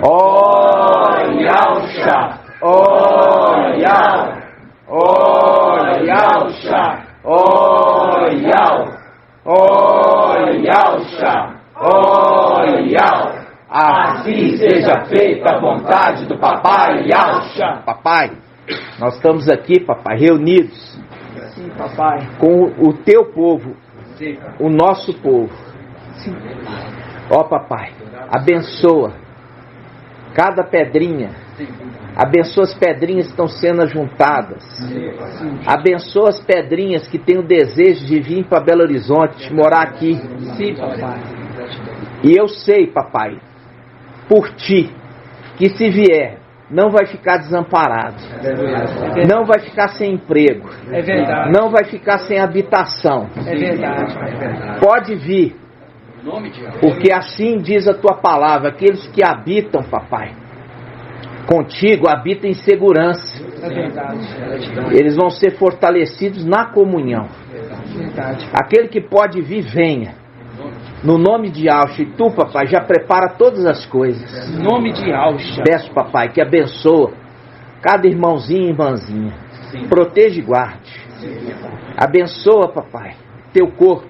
Ó Yahusha, ó Yah, ó Yahusha, ó Yah, ó Yahusha, ó Yah. Assim seja feita a vontade do Papai Yahusha. Papai, nós estamos aqui, papai, reunidos. Sim, papai. Com o teu povo, Sim. O nosso povo. Sim. Ó papai, abençoa cada pedrinha. Sim. Abençoa as pedrinhas que estão sendo juntadas. Sim. Abençoa as pedrinhas que têm o desejo de vir para Belo Horizonte, morar aqui. Sim, papai. E eu sei, papai, por ti, que se vier, não vai ficar desamparado. É verdade. Não vai ficar sem emprego. É verdade. Não vai ficar sem habitação. É verdade. É verdade. Pode vir. Porque assim diz a tua palavra, aqueles que habitam, papai, contigo habitam em segurança. É verdade. Eles vão ser fortalecidos na comunhão. É verdade. Aquele que pode vir, venha. No nome de Yahusha. E tu, papai, já prepara todas as coisas. Em nome de Yahusha. Peço, papai, que abençoa cada irmãozinho e irmãzinha. Sim. Proteja e guarde. Sim. Abençoa, papai, teu corpo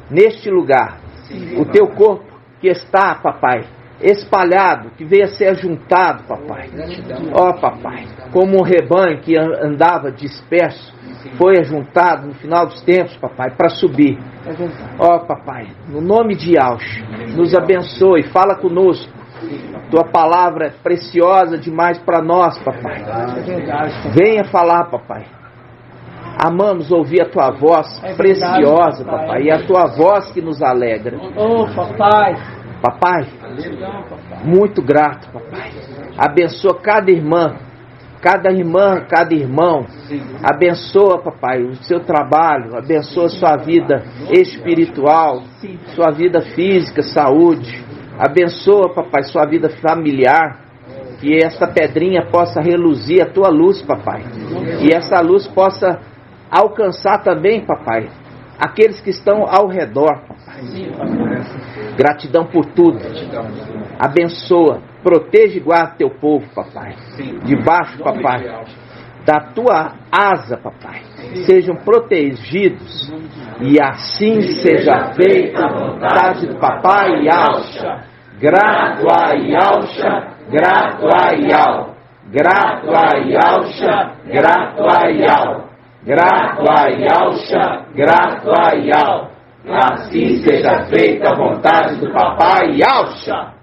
neste lugar. Sim. O teu corpo que está, papai, espalhado, que veio a ser ajuntado, papai. Ó, papai, como um rebanho que andava disperso, foi ajuntado no final dos tempos, papai, para subir. Ó, papai, no nome de Yahusha, nos abençoe, fala conosco. Tua palavra é preciosa demais para nós, papai. Venha falar, papai. Amamos ouvir a tua voz preciosa, papai, e a tua voz que nos alegra. Oh, papai. Papai, muito grato, papai. Abençoa cada irmã, cada irmão. Abençoa, papai, o seu trabalho. Abençoa sua vida espiritual, sua vida física, saúde. Abençoa, papai, sua vida familiar. Que esta pedrinha possa reluzir a tua luz, papai. E essa luz possa alcançar também, papai, aqueles que estão ao redor, papai. Gratidão por tudo. Abençoa, protege e guarda teu povo, papai. Debaixo, papai, da tua asa, papai. Sejam protegidos. E assim seja feita a vontade do Papai Yahusha. Grato a Yahusha, grato a Yah. Grato a Yahusha, grato a Yah. Grato a Yahusha, grato a Yah. Assim seja feita a vontade do Papai Yahusha.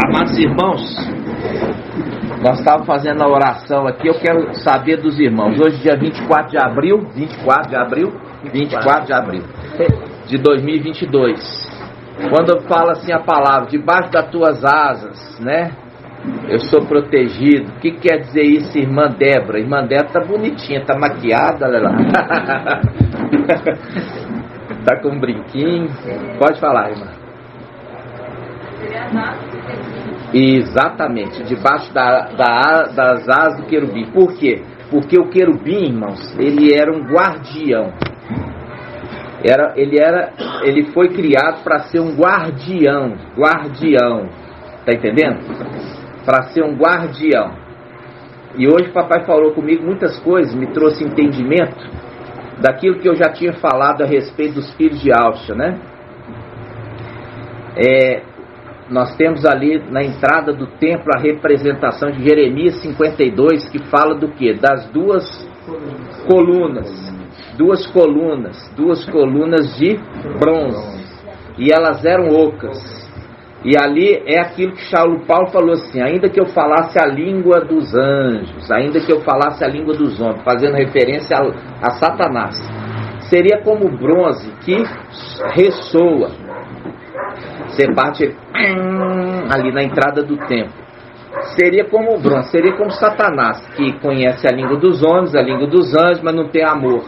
Amados irmãos, nós estávamos fazendo a oração aqui. Eu quero saber dos irmãos. Hoje, dia 24 de abril de 2022. Quando eu falo assim a palavra, debaixo das tuas asas, né? Eu sou protegido. O que quer dizer isso, irmã Débora? Irmã Débora tá bonitinha, tá maquiada, olha lá. Tá com um brinquinho. Pode falar, irmã. Exatamente, debaixo das asas do querubim. Por quê? Porque o querubim, irmãos, ele era um guardião. Ele foi criado para ser um guardião. Tá entendendo? Para ser um guardião. E hoje o papai falou comigo muitas coisas, me trouxe entendimento daquilo que eu já tinha falado a respeito dos filhos de Yahusha, né? Nós temos ali na entrada do templo a representação de Jeremias 52, que fala do quê? Das duas colunas de bronze, e elas eram ocas. E ali é aquilo que Paulo falou assim: ainda que eu falasse a língua dos anjos, ainda que eu falasse a língua dos homens, fazendo referência a Satanás, seria como bronze que ressoa. Você bate ali na entrada do templo. Seria como bronze, seria como Satanás, que conhece a língua dos homens, a língua dos anjos, mas não tem amor.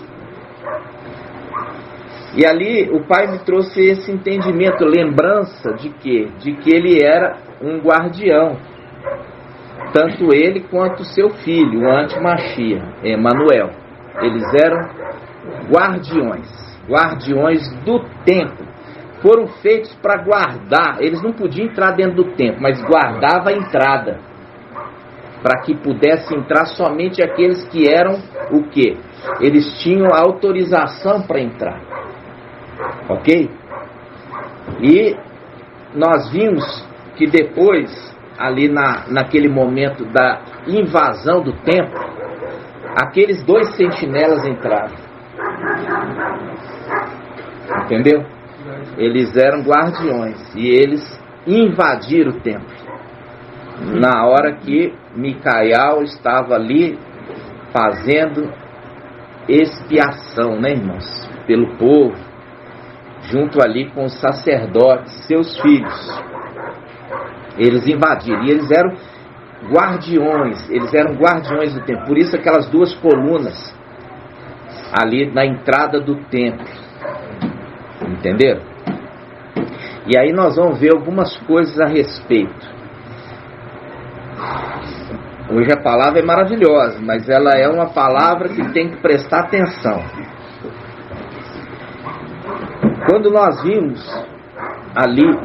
E ali o pai me trouxe esse entendimento, lembrança de quê? De que ele era um guardião. Tanto ele quanto seu filho, o anti-Machia, Emanuel. Eles eram guardiões do templo. Foram feitos para guardar. Eles não podiam entrar dentro do templo, mas guardava a entrada, para que pudesse entrar somente aqueles que eram o quê? Eles tinham a autorização para entrar. Ok? E nós vimos que depois, ali naquele momento da invasão do templo, aqueles 2 sentinelas entraram. Entendeu? Eles eram guardiões e eles invadiram o templo. Na hora que Micael estava ali fazendo expiação, né, irmãos? Pelo povo, junto ali com os sacerdotes, seus filhos. Eles invadiram e eles eram guardiões do templo. Por isso aquelas 2 colunas ali na entrada do templo. Entenderam? E aí nós vamos ver algumas coisas a respeito. Hoje a palavra é maravilhosa, mas ela é uma palavra que tem que prestar atenção. Quando nós vimos ali,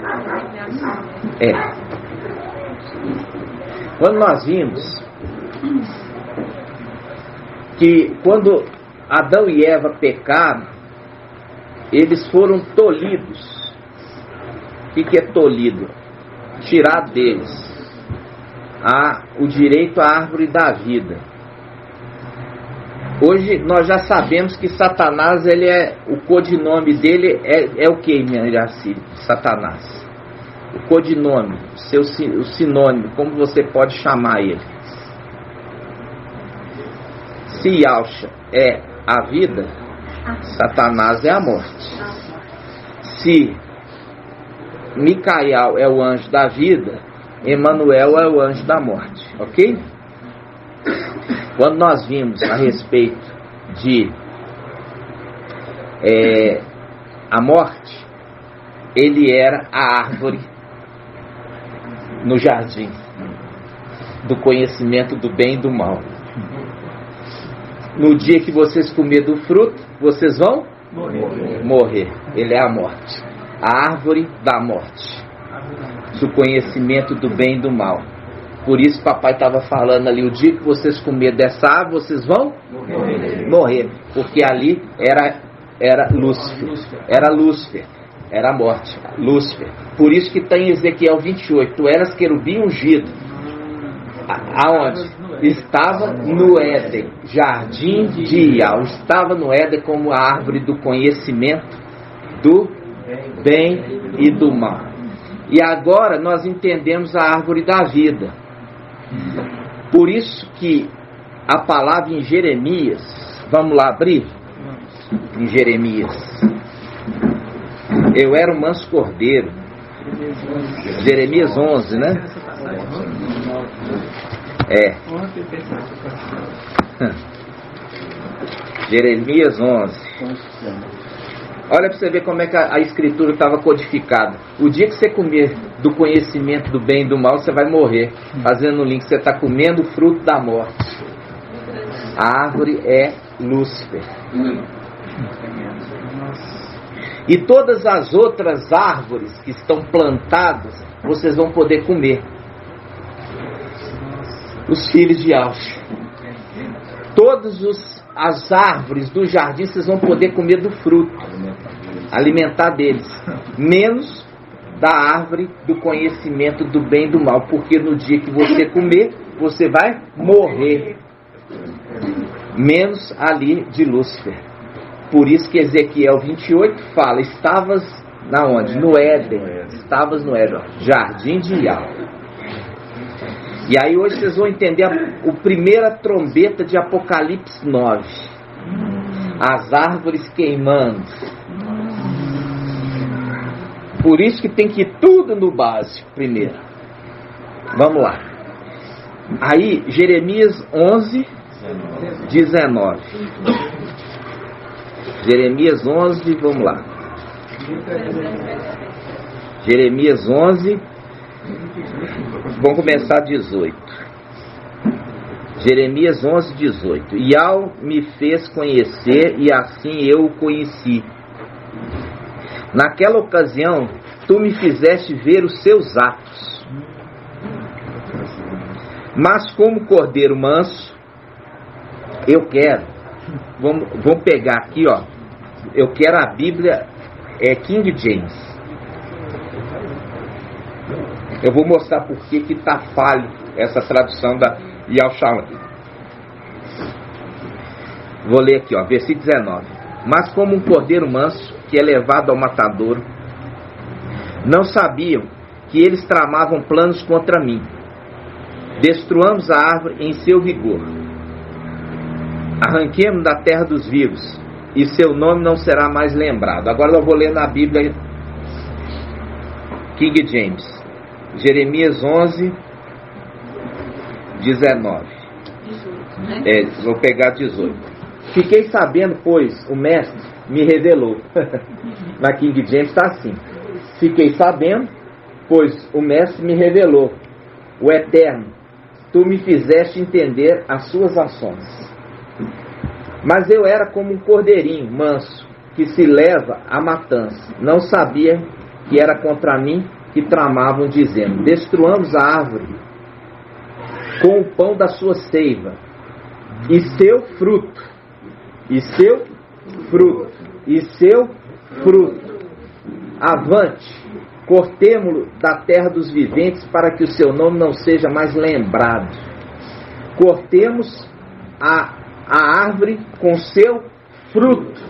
quando nós vimos que quando Adão e Eva pecaram, eles foram tolhidos. O que é tolhido? Tirar deles o direito à árvore da vida. Hoje nós já sabemos que Satanás, o codinome dele é o que, minha Iraci? Satanás. O codinome, o sinônimo, como você pode chamar ele? Se Yalcha é a vida, Satanás é a morte. Se Micael é o anjo da vida, Emanuel é o anjo da morte, ok? Quando nós vimos a respeito de a morte, ele era a árvore no jardim do conhecimento do bem e do mal. No dia que vocês comerem do fruto, vocês vão morrer. Ele é a morte, a árvore da morte, do conhecimento do bem e do mal. Por isso papai estava falando ali, o dia que vocês comerem dessa árvore, vocês vão morrer. Porque ali era Lúcifer, era a morte, Lúcifer. Por isso que está em Ezequiel 28, tu eras querubim ungido. Aonde? Estava no Éden, jardim de Ial. Estava no Éden como a árvore do conhecimento do bem e do mal. E agora nós entendemos a árvore da vida. Por isso que a palavra em Jeremias, vamos lá abrir? Em Jeremias. Eu era um manso cordeiro. Jeremias 11, né? Jeremias 11. Olha para você ver como é que a escritura estava codificada. O dia que você comer do conhecimento do bem e do mal, você vai morrer. Fazendo o link, você está comendo o fruto da morte. A árvore é Lúcifer. E todas as outras árvores que estão plantadas, vocês vão poder comer. Os filhos de Yalcha. Todas as árvores do jardim, vocês vão poder comer do fruto, alimentar deles, menos da árvore do conhecimento do bem e do mal, porque no dia que você comer, você vai morrer, menos ali de Lúcifer. Por isso que Ezequiel 28 fala, estavas na onde? No Éden, estavas no Éden, jardim de Ial. E aí hoje vocês vão entender a primeira trombeta de Apocalipse 9. As árvores queimando. Por isso que tem que ir tudo no básico primeiro. Vamos lá. Aí Jeremias 11, 19. Jeremias 11, vamos lá. Jeremias 11, vamos começar 18. Jeremias 11:18. Yahweh me fez conhecer e assim eu o conheci. Naquela ocasião, tu me fizeste ver os seus atos. Mas como cordeiro manso, eu quero. Vamos pegar aqui, ó. Eu quero a Bíblia King James. Eu vou mostrar por que está falho essa tradução da Yahshua. Vou ler aqui, ó, versículo 19. Mas como um cordeiro manso que é levado ao matadouro, não sabiam que eles tramavam planos contra mim. Destruamos a árvore em seu vigor. Arranquemos da terra dos vivos, e seu nome não será mais lembrado. Agora eu vou ler na Bíblia King James. Jeremias 11, 19. Vou pegar 18. Fiquei sabendo, pois o mestre me revelou. Na King James está assim. Fiquei sabendo, pois o mestre me revelou. O Eterno, tu me fizeste entender as suas ações. Mas eu era como um cordeirinho manso, que se leva à matança. Não sabia que era contra mim que tramavam, dizendo: destruamos a árvore com o pão da sua seiva, e seu fruto, e seu fruto, e seu fruto. Avante, cortemo-lo da terra dos viventes, para que o seu nome não seja mais lembrado. Cortemos a árvore com seu fruto.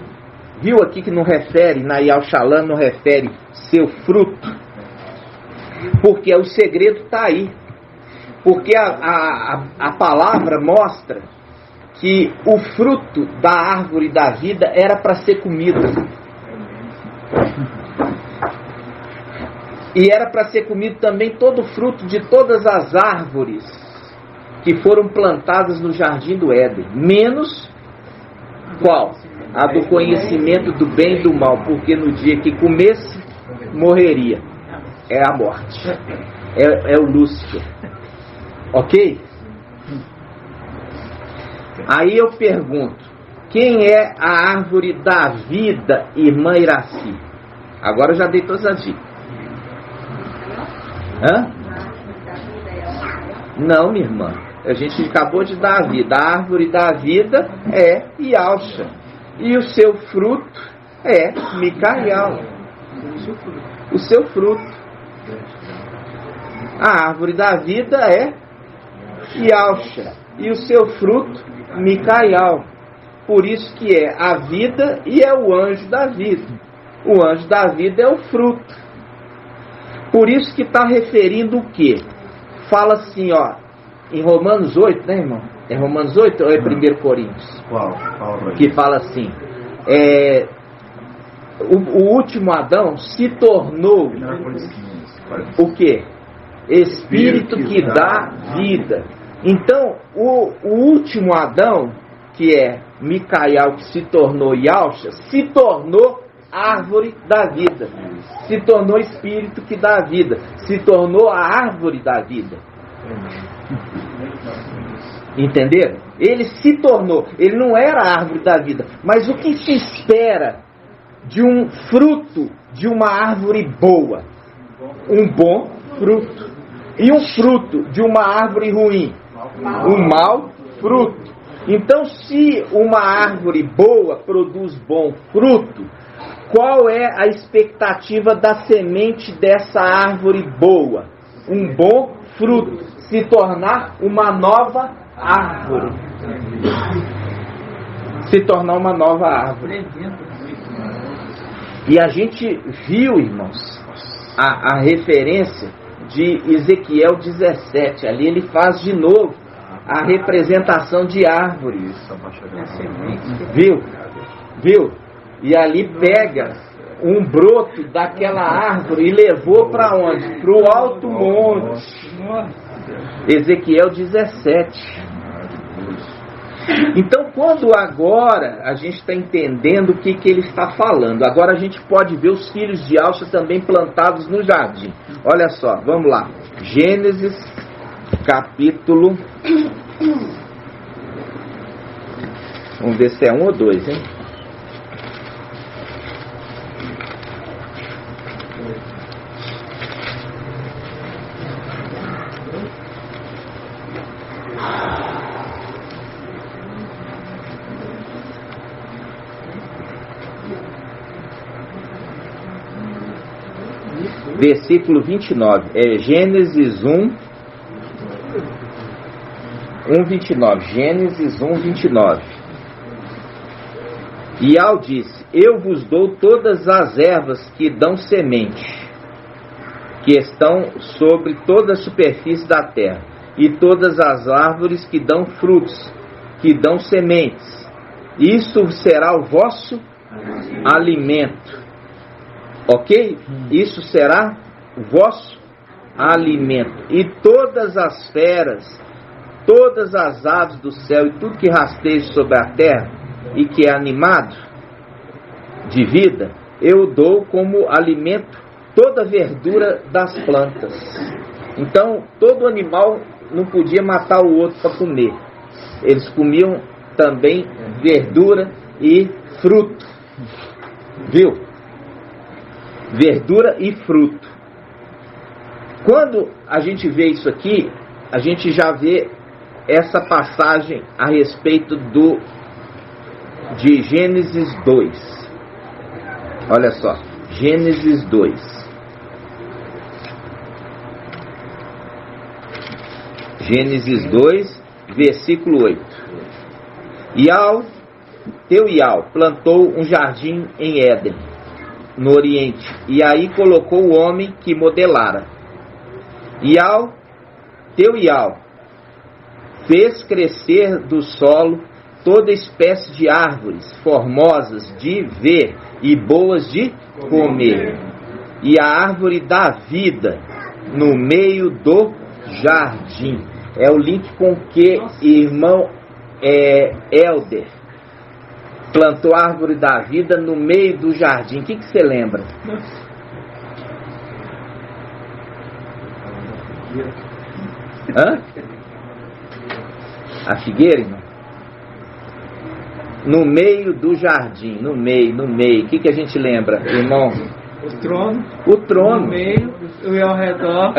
Viu aqui que não refere, na Yahshua não refere seu fruto? Porque o segredo está aí. Porque a palavra mostra que o fruto da árvore da vida era para ser comida. E era para ser comido também todo o fruto de todas as árvores que foram plantadas no jardim do Éden. Menos qual? A do conhecimento do bem e do mal. Porque no dia que comesse, morreria. É a morte. É o Lúcifer. Ok? Aí eu pergunto: quem é a árvore da vida, irmã Iraci? Agora eu já dei todas as dicas. Hã? Não, minha irmã. A gente acabou de dar a vida. A árvore da vida é Yahshua. E o seu fruto é Micael. O seu fruto. A árvore da vida é Yahshua. E o seu fruto, Micael. Por isso que é a vida e é o anjo da vida. O anjo da vida é o fruto. Por isso que está referindo o quê? Fala assim, ó, em Romanos 8, né, irmão? É Romanos 8 ou é 1 Coríntios? Qual? Que fala assim, o último Adão se tornou o quê? Espírito que dá vida. Então, o último Adão, que é Micael, que se tornou Yahshua, se tornou árvore da vida. Se tornou espírito que dá vida. Se tornou a árvore da vida. Entenderam? Ele se tornou. Ele não era a árvore da vida. Mas o que se espera de um fruto de uma árvore boa? Um bom fruto. E um fruto de uma árvore ruim? Um mau fruto. Então, se uma árvore boa produz bom fruto, qual é a expectativa da semente dessa árvore boa? Um bom fruto. Se tornar uma nova árvore. Se tornar uma nova árvore. E a gente viu, irmãos, a referência de Ezequiel 17. Ali ele faz de novo a representação de árvores. Viu? E ali pega um broto daquela árvore e levou para onde? Para o alto monte. Ezequiel 17. Então, quando agora a gente está entendendo o que ele está falando, agora a gente pode ver os filhos de Yahshua também plantados no jardim. Olha só, vamos lá. Gênesis capítulo Vamos ver se é 1 ou 2, hein? Versículo 29, Gênesis 1, 29. Gênesis 1, 29. E Al disse: eu vos dou todas as ervas que dão semente, que estão sobre toda a superfície da terra, e todas as árvores que dão frutos, que dão sementes. Isso será o vosso alimento. Ok? Isso será o vosso alimento. E todas as feras, todas as aves do céu e tudo que rasteja sobre a terra e que é animado de vida, eu dou como alimento toda a verdura das plantas. Então, todo animal não podia matar o outro para comer. Eles comiam também verdura e fruto. Viu? Verdura e fruto. Quando a gente vê isso aqui, a gente já vê essa passagem a respeito de Gênesis 2. Olha só, Gênesis 2. Gênesis 2, versículo 8. Ial plantou um jardim em Éden, no Oriente, e aí colocou o homem que modelara. Ial fez crescer do solo toda espécie de árvores formosas de ver e boas de comer, e a árvore da vida no meio do jardim. É o link com que irmão Helder plantou a árvore da vida no meio do jardim. O que você lembra? Hã? A figueira, irmão? No meio do jardim, no meio. O que a gente lembra, irmão? O trono. O trono. No meio e ao redor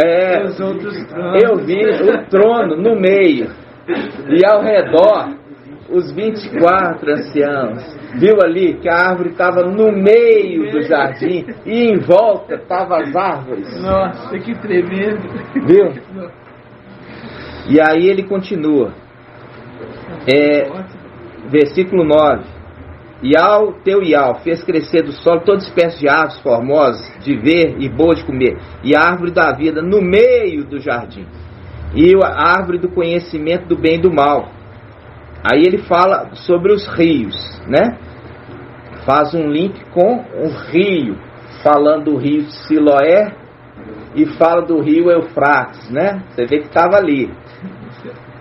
os outros tronos. Eu vi o trono no meio. E ao redor os 24 anciãos. Viu ali que a árvore estava no meio do jardim e em volta estavam as árvores. Nossa, que tremendo. Viu? E aí ele continua. Versículo 9. Ial fez crescer do solo toda espécie de árvores formosas de ver e boas de comer, e a árvore da vida no meio do jardim, e a árvore do conhecimento do bem e do mal. Aí ele fala sobre os rios, né? Faz um link com o rio, falando do rio de Siloé e fala do rio Eufrates, né? Você vê que estava ali.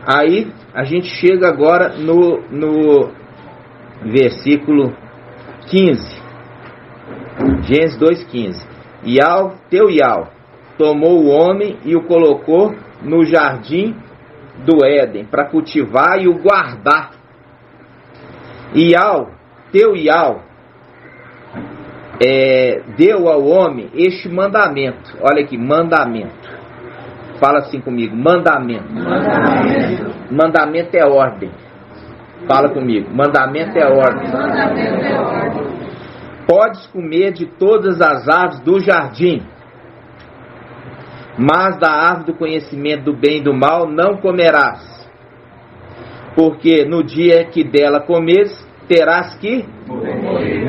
Aí a gente chega agora no versículo 15. Gênesis 2,15. Ial tomou o homem e o colocou no jardim do Éden para cultivar e o guardar. Ial deu ao homem este mandamento. Olha aqui, mandamento. Fala assim comigo, mandamento. Mandamento é ordem. Fala comigo, mandamento é ordem. Podes comer de todas as aves do jardim, mas da árvore do conhecimento do bem e do mal não comerás, porque no dia que dela comeres, terás que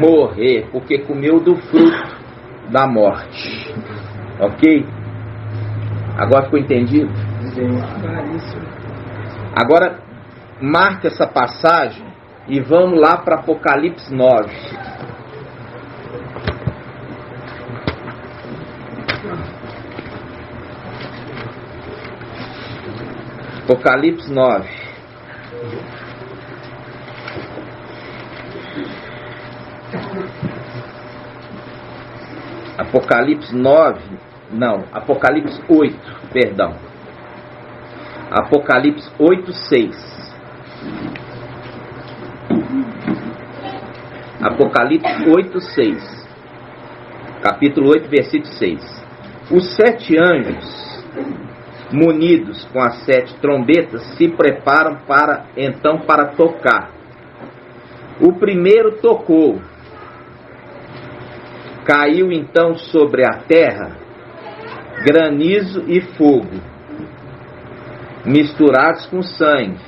morrer, porque comeu do fruto da morte. Ok? Agora ficou entendido? Agora marca essa passagem e vamos lá para Apocalipse 9. Apocalipse 9. Apocalipse 9, não, Apocalipse 8, perdão. Apocalipse 8, 6. Apocalipse 8:6. Capítulo 8, versículo 6. Os 7 anjos, munidos com as 7 trombetas, se preparam para tocar. O primeiro tocou. Caiu então sobre a terra granizo e fogo, misturados com sangue.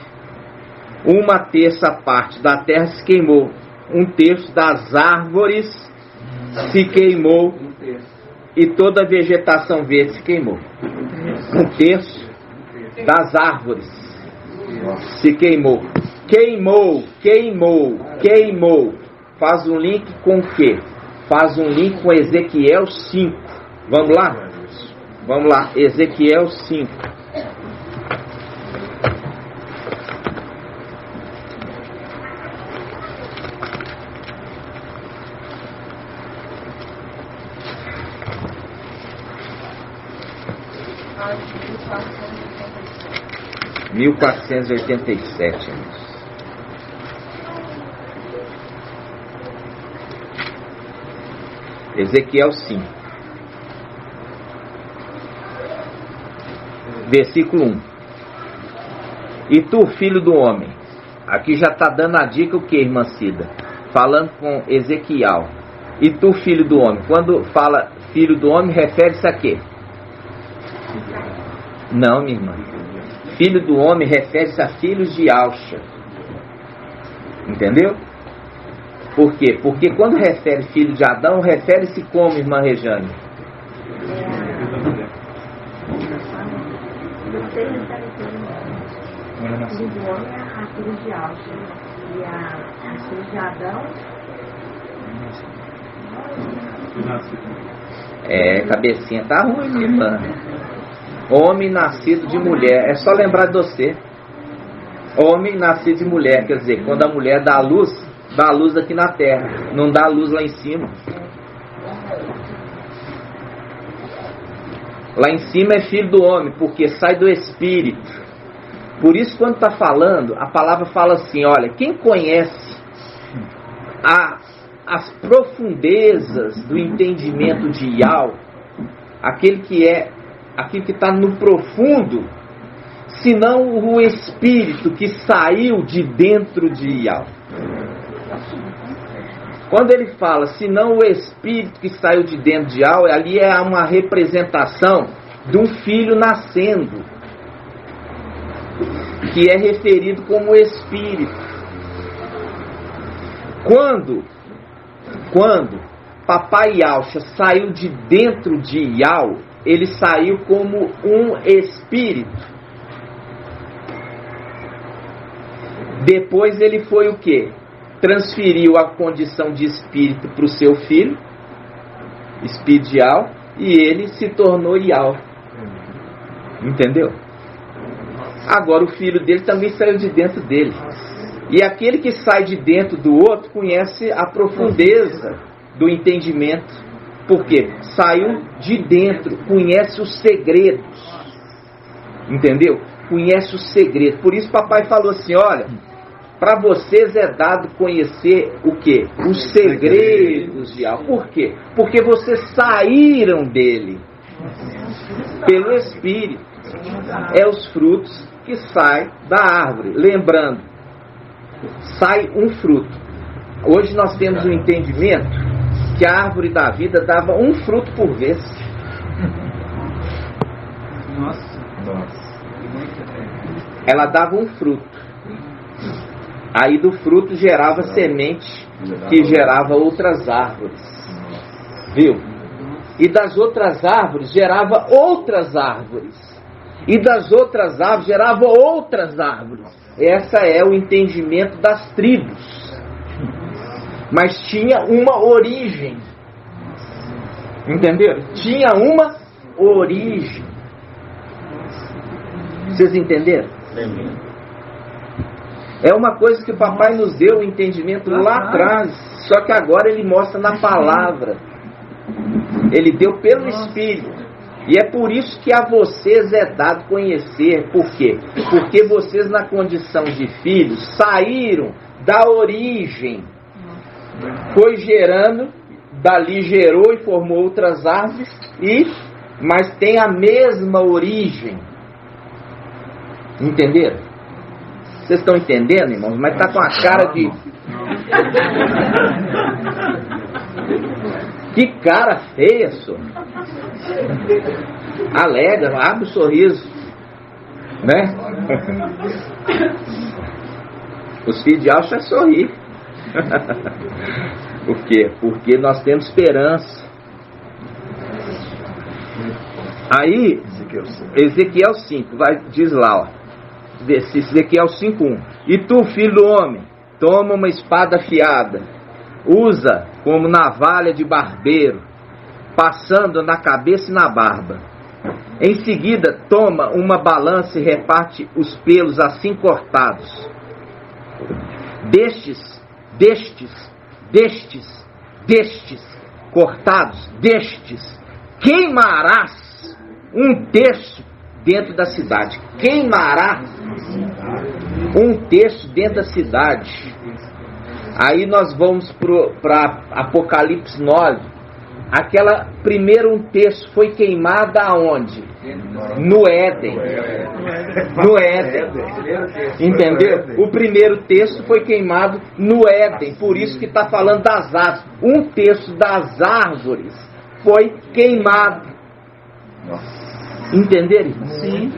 1/3 parte da terra se queimou. 1/3 das árvores se queimou. E toda a vegetação verde se queimou. 1/3 das árvores se queimou. Queimou. Faz um link com o quê? Faz um link com Ezequiel 5. Vamos lá, Ezequiel 5. (1487). 1487, irmãos. Ezequiel 5. Versículo 1. E tu, filho do homem. Aqui já está dando a dica o que, irmã Cida? Falando com Ezequiel. E tu, filho do homem. Quando fala filho do homem, refere-se a quê? Não, minha irmã. Filho do homem refere-se a filhos de Alcha. Entendeu? Por quê? Porque quando refere filho de Adão, refere-se como, irmã Rejane? Filho do homem é a filha de Alcha. E a filha de Adão. Cabecinha tá ruim, irmã. Homem nascido de mulher. É só lembrar de você. Homem nascido de mulher. Quer dizer, quando a mulher dá a luz aqui na terra. Não dá a luz lá em cima. Lá em cima é filho do homem, porque sai do espírito. Por isso, quando está falando, a palavra fala assim, olha, quem conhece as profundezas do entendimento de Yahweh, aquele que está no profundo, senão o espírito que saiu de dentro de Yahweh. Quando ele fala, senão o espírito que saiu de dentro de Yahweh, ali é uma representação de um filho nascendo, que é referido como espírito. Quando Papai Yalcha saiu de dentro de Yahweh, ele saiu como um espírito. Depois ele foi o quê? Transferiu a condição de espírito para o seu filho, espírito de Yahweh, e ele se tornou Yahweh. Entendeu? Agora o filho dele também saiu de dentro dele. E aquele que sai de dentro do outro conhece a profundeza do entendimento. Por quê? Saiu de dentro, conhece os segredos. Entendeu? Conhece os segredos. Por isso papai falou assim, olha, para vocês é dado conhecer o quê? Os segredos de Yahweh. Por quê? Porque vocês saíram dele. Pelo Espírito. É os frutos que saem da árvore. Lembrando, sai um fruto. Hoje nós temos um entendimento que a árvore da vida dava um fruto por vez. Nossa. Ela dava um fruto. Aí do fruto gerava semente, que gerava outras árvores. Viu? E das outras árvores gerava outras árvores. E das outras árvores gerava outras árvores. Essa é o entendimento das tribos. Mas tinha uma origem. Entenderam? Tinha uma origem. Vocês entenderam? É uma coisa que o papai nos deu o entendimento lá atrás. Só que agora ele mostra na palavra. Ele deu pelo Espírito. E é por isso que a vocês é dado conhecer. Por quê? Porque vocês, na condição de filhos, saíram da origem foi gerando, dali gerou e formou outras árvores, mas tem a mesma origem. Entenderam? Vocês estão entendendo, irmãos? Mas tá com a cara de... Que cara feia, senhor. Alegra, abre o sorriso, né? Os filhos de Alcha é sorrir. Por quê? Porque nós temos esperança. Aí, Ezequiel 5, diz lá, ó, Ezequiel 5:1. E tu, filho do homem, toma uma espada afiada, usa como navalha de barbeiro, passando na cabeça e na barba. Em seguida, toma uma balança e reparte os pelos assim cortados. Destes cortados, queimarás um terço dentro da cidade. Queimará um terço dentro da cidade. Aí nós vamos para Apocalipse 9. Aquela primeiro um terço foi queimada aonde? No Éden. No Éden. Entendeu? O primeiro terço foi queimado no Éden. Por isso que está falando das árvores. Um terço das árvores foi queimado. Entenderam? Sim.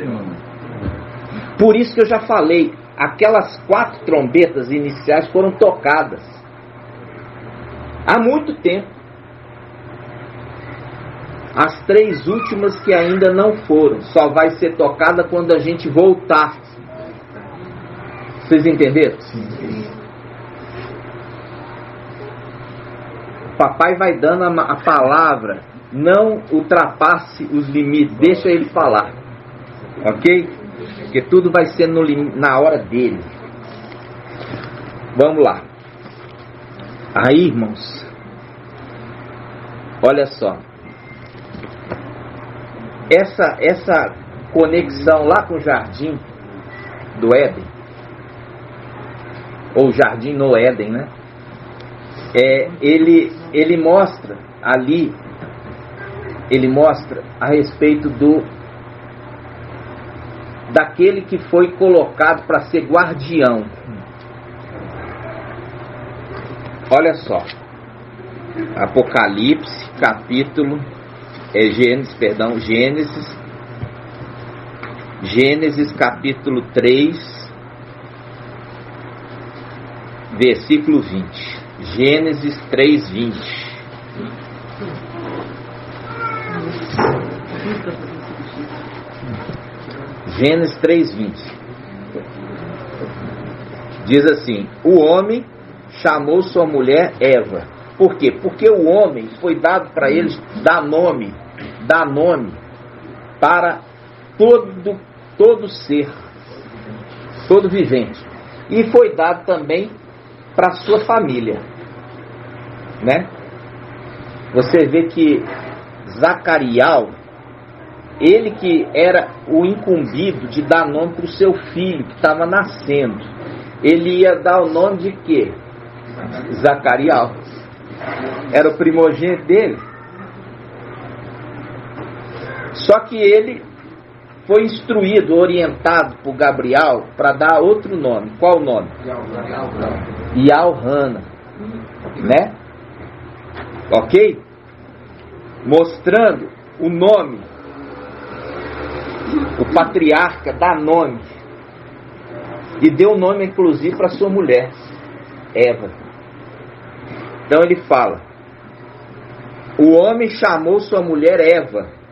Por isso que eu já falei. Aquelas 4 trombetas iniciais foram tocadas há muito tempo. As 3 últimas que ainda não foram, só vai ser tocada quando a gente voltar. Vocês entenderam? Sim. Papai vai dando a palavra, não ultrapasse os limites, deixa ele falar, ok? Porque tudo vai ser na hora dele. Vamos lá. Aí, irmãos, olha só. Essa conexão lá com o jardim do Éden, ou jardim no Éden, né? Ele mostra ali, ele mostra a respeito daquele que foi colocado para ser guardião. Olha só, Apocalipse, capítulo Gênesis capítulo 3, versículo 20. Gênesis 3:20. Gênesis 3:20. Diz assim: o homem chamou sua mulher Eva. Por quê? Porque o homem foi dado para eles dar nome para todo ser, todo vivente. E foi dado também para a sua família, né? Você vê que Zacariel, ele que era o incumbido de dar nome para o seu filho que estava nascendo, ele ia dar o nome de quê? Zacariel. Era o primogênito dele. Só que ele foi instruído, orientado por Gabriel para dar outro nome. Qual o nome? Yaohana, né? Ok? Mostrando o nome. O patriarca dá nome. E deu nome inclusive para sua mulher, Eva. Então ele fala: o homem chamou sua mulher Eva.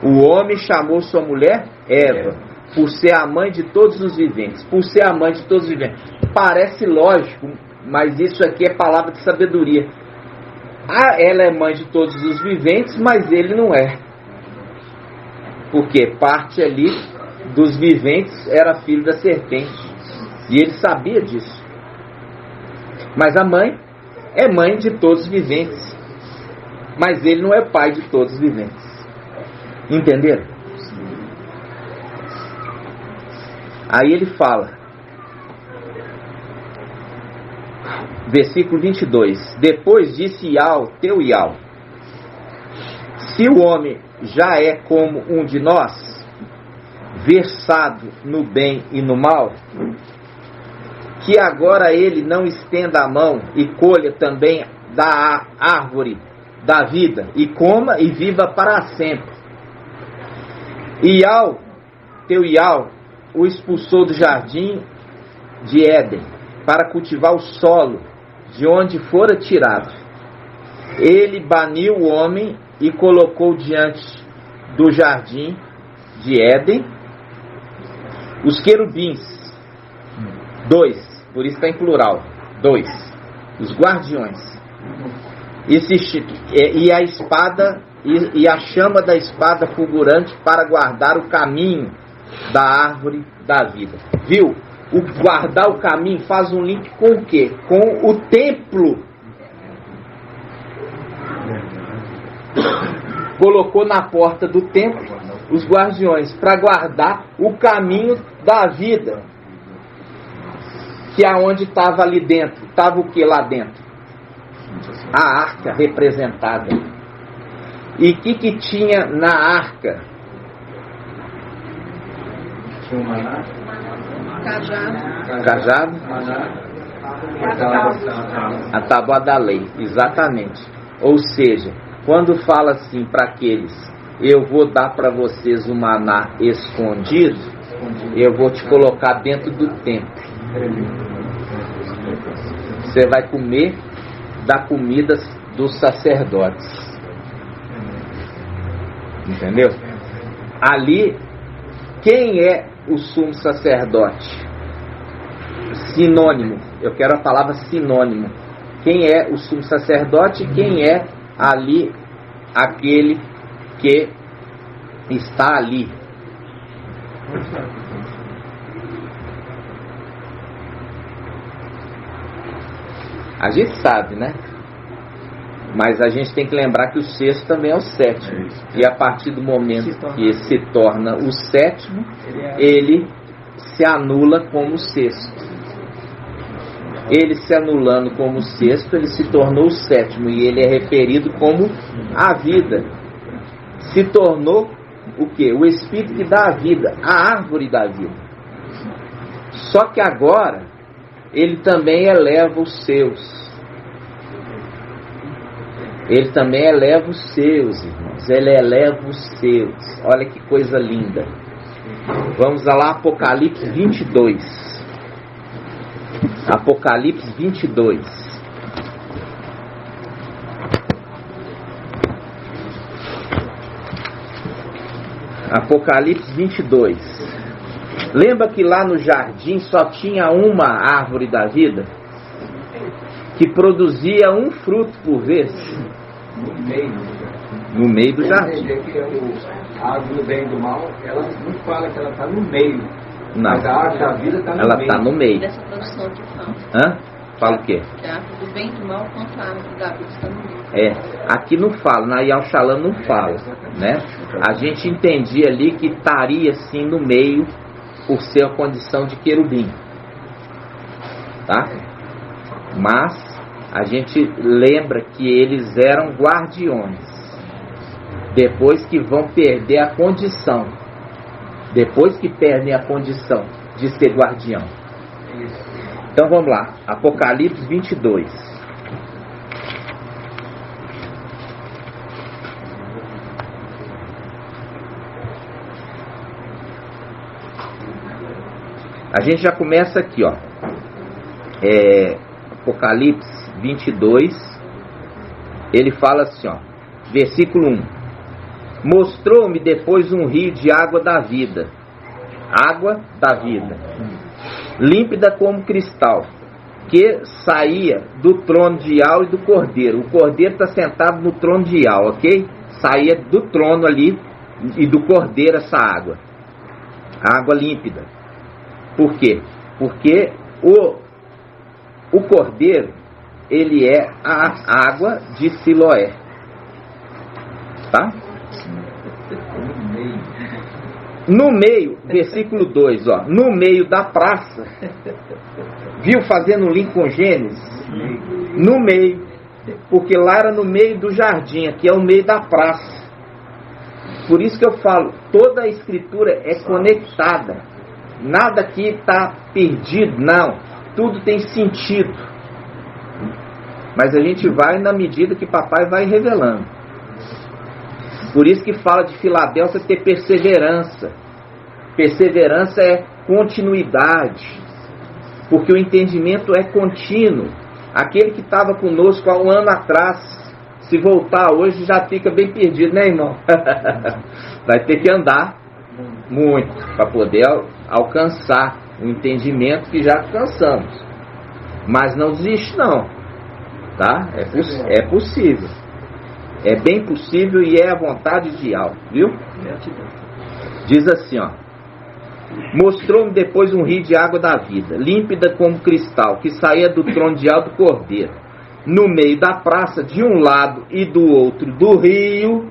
O homem chamou sua mulher Eva, por ser a mãe de todos os viventes. Por ser a mãe de todos os viventes. Parece lógico, mas isso aqui é palavra de sabedoria. Ela é mãe de todos os viventes, mas ele não é. Porque parte ali dos viventes era filho da serpente. E ele sabia disso. Mas a mãe é mãe de todos os viventes. Mas ele não é pai de todos os viventes. Entenderam? Aí ele fala: Versículo 22. Depois disse Ial, teu Ial: se o homem já é como um de nós, versado no bem e no mal, que agora ele não estenda a mão e colha também da árvore da vida, e coma e viva para sempre. Ial, teu Ial, o expulsou do jardim de Éden, para cultivar o solo de onde fora tirado. Ele baniu o homem e colocou diante do jardim de Éden os querubins, 2, por isso está em plural, 2, os guardiões, e a espada e a chama da espada fulgurante para guardar o caminho da árvore da vida. Viu? O guardar o caminho faz um link com o quê? Com o templo. Colocou na porta do templo os guardiões para guardar o caminho da vida. Que é onde estava ali dentro. Estava o que lá dentro? A arca representada. E o que tinha na arca? Tinha um maná. Cajado? A tábua da lei, exatamente. Ou seja, quando fala assim para aqueles: eu vou dar para vocês o maná escondido, eu vou te colocar dentro do templo. Você vai comer da comida dos sacerdotes. Entendeu? Ali, quem é o sumo sacerdote? Sinônimo. Eu quero a palavra sinônimo. Quem é o sumo sacerdote? Quem é ali aquele que está ali? A gente sabe, né? Mas a gente tem que lembrar que o sexto também é o sétimo. E a partir do momento que se torna o sétimo, ele se anula como o sexto. Ele se anulando como o sexto, ele se tornou o sétimo. E ele é referido como a vida. Se tornou o quê? O Espírito que dá a vida, a árvore da vida. Só que agora, ele também eleva os seus. Ele também eleva os seus, irmãos. Ele eleva os seus. Olha que coisa linda. Vamos lá, Apocalipse 22. Apocalipse 22. Apocalipse 22. Lembra que lá no jardim só tinha uma árvore da vida? Que produzia um fruto por vez? No meio do jardim. A árvore do bem e do mal, ela não fala que ela está no meio. Não. Mas a árvore da vida está no meio. Ela está no meio. Dessa tradução que fala. Hã? Fala o quê? A árvore do bem e do mal, quanto a árvore da vida está no meio. É, aqui não fala, na Yal Shalom não fala, né? A gente entendia ali que estaria assim no meio por ser a condição de querubim, tá? Mas a gente lembra que eles eram guardiões, depois que vão perder a condição, depois que perdem a condição de ser guardião. Então vamos lá, Apocalipse 22. A gente já começa aqui, ó. Apocalipse 22. Ele fala assim, ó. Versículo 1. Mostrou-me depois um rio de água da vida. Água da vida. Límpida como cristal. Que saía do trono de Ial e do Cordeiro. O Cordeiro está sentado no trono de Ial, ok? Saía do trono ali e do Cordeiro essa água. Água límpida. Por quê? Porque o Cordeiro, ele é a água de Siloé. Tá? No meio, versículo 2, ó, no meio da praça, viu, fazendo um link com Gênesis? No meio, porque lá era no meio do jardim, aqui é o meio da praça. Por isso que eu falo, toda a escritura é conectada, nada aqui está perdido, não, tudo tem sentido, mas a gente vai na medida que papai vai revelando. Por isso que fala de Filadélfia ter perseverança. Perseverança é continuidade, porque o entendimento é contínuo. Aquele que estava conosco há um ano atrás, se voltar hoje já fica bem perdido, né, irmão? Vai ter que andar muito para poder alcançar o entendimento que já alcançamos. Mas não desiste não, tá? É possível. É bem possível e é a vontade de algo, viu? Diz assim, ó. Mostrou-me depois um rio de água da vida, límpida como cristal, que saía do trono de alto cordeiro. No meio da praça, de um lado e do outro do rio,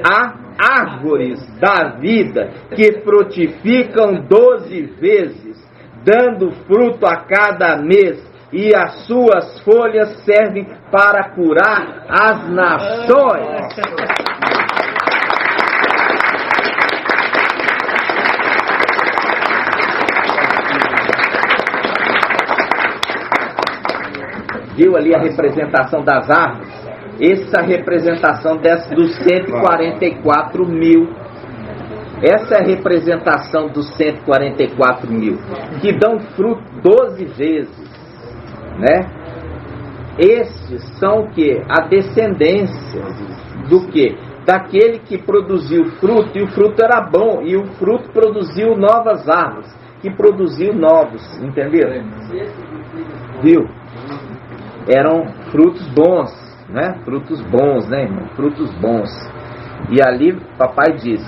há árvores da vida que frutificam 12 vezes, dando fruto a cada mês, e as suas folhas servem para curar as nações. Viu ali a representação das árvores? Essa representação dos 144 mil. Essa é a representação dos 144 mil, que dão fruto 12 vezes. Né? Estes são o que? A descendência do que? Daquele que produziu fruto, e o fruto era bom, e o fruto produziu novas árvores, que produziu novos, entenderam? Viu? Eram frutos bons, né? Frutos bons, né, irmão? Frutos bons. E ali papai diz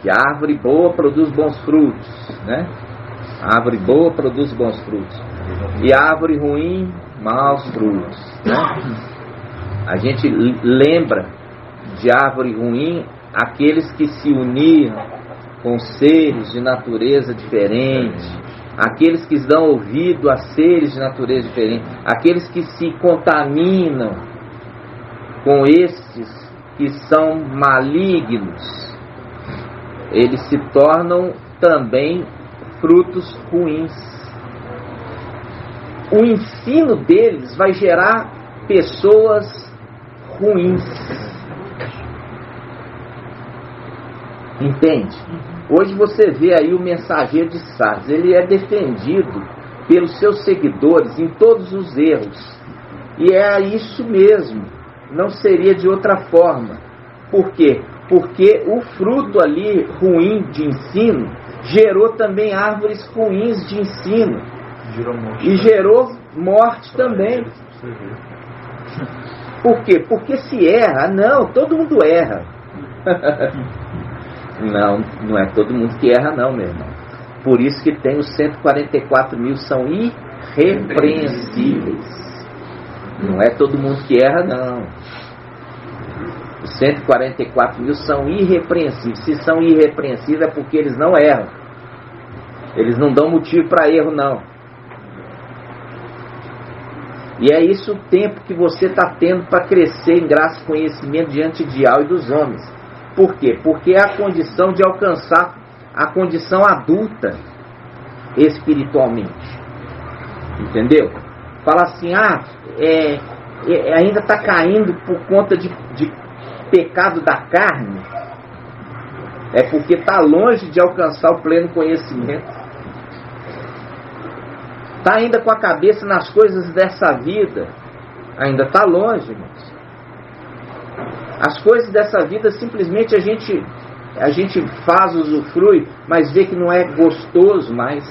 que a árvore boa produz bons frutos, né? A árvore boa produz bons frutos. E a árvore ruim, maus frutos, né? A gente lembra de árvore ruim aqueles que se uniram com seres de natureza diferente, aqueles que dão ouvido a seres de natureza diferente, aqueles que se contaminam com estes que são malignos, eles se tornam também frutos ruins. O ensino deles vai gerar pessoas ruins. Entende? Hoje você vê aí o mensageiro de Sardes, ele é defendido pelos seus seguidores em todos os erros. E é isso mesmo, não seria de outra forma. Por quê? Porque o fruto ali ruim de ensino gerou também árvores ruins de ensino. E gerou morte também. Por quê? Porque se erra, não, todo mundo erra. Não é todo mundo que erra não, meu irmão. Por isso que tem os 144 mil são irrepreensíveis. Não é todo mundo que erra não. Os 144 mil são irrepreensíveis. Se são irrepreensíveis é porque eles não erram. Eles não dão motivo para erro não. E é isso o tempo que você está tendo para crescer em graça e conhecimento diante de Deus e dos homens. Por quê? Porque é a condição de alcançar a condição adulta espiritualmente. Entendeu? Fala assim, ainda está caindo por conta de pecado da carne. É porque está longe de alcançar o pleno conhecimento. Está ainda com a cabeça nas coisas dessa vida. Ainda está longe, irmãos. As coisas dessa vida simplesmente a gente faz, usufrui, mas vê que não é gostoso mais.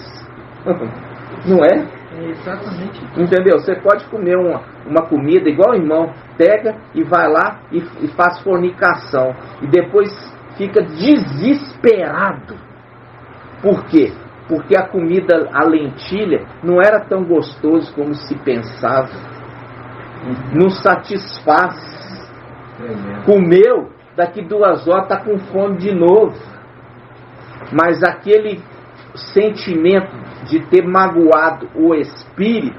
Não é? É exatamente. Entendeu? Você pode comer uma comida igual o irmão, pega e vai lá e faz fornicação. E depois fica desesperado. Por quê? Porque a comida, a lentilha, não era tão gostoso como se pensava. Não satisfaz. Comeu, daqui 2 horas está com fome de novo. mas aquele sentimento de ter magoado o espírito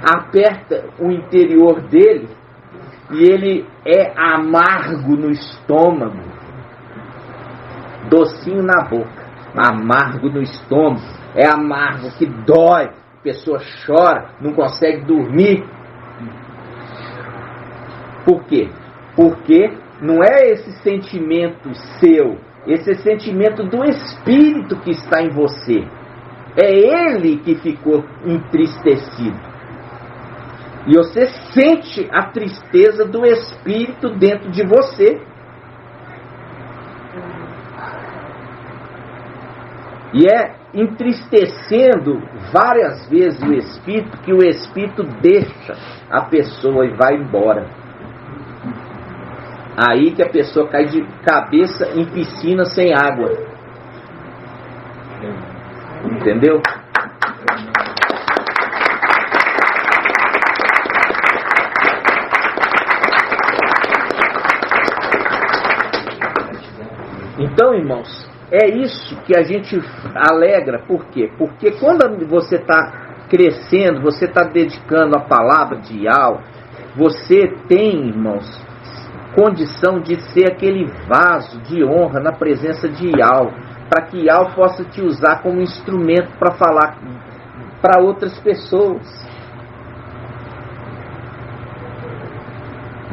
aperta o interior dele e ele é amargo no estômago, docinho na boca, amargo no estômago, é amargo que dói, a pessoa chora, não consegue dormir. Por quê? Porque não é esse sentimento seu, esse é sentimento do Espírito que está em você. É ele que ficou entristecido. E você sente a tristeza do Espírito dentro de você. E é entristecendo várias vezes o Espírito que o Espírito deixa a pessoa e vai embora. Aí que a pessoa cai de cabeça em piscina sem água. Entendeu? Então, irmãos, é isso que a gente alegra. Por quê? Porque quando você está crescendo, você está dedicando a palavra de Yahweh, você tem, irmãos, condição de ser aquele vaso de honra na presença de Yahweh, para que Yahweh possa te usar como instrumento para falar para outras pessoas.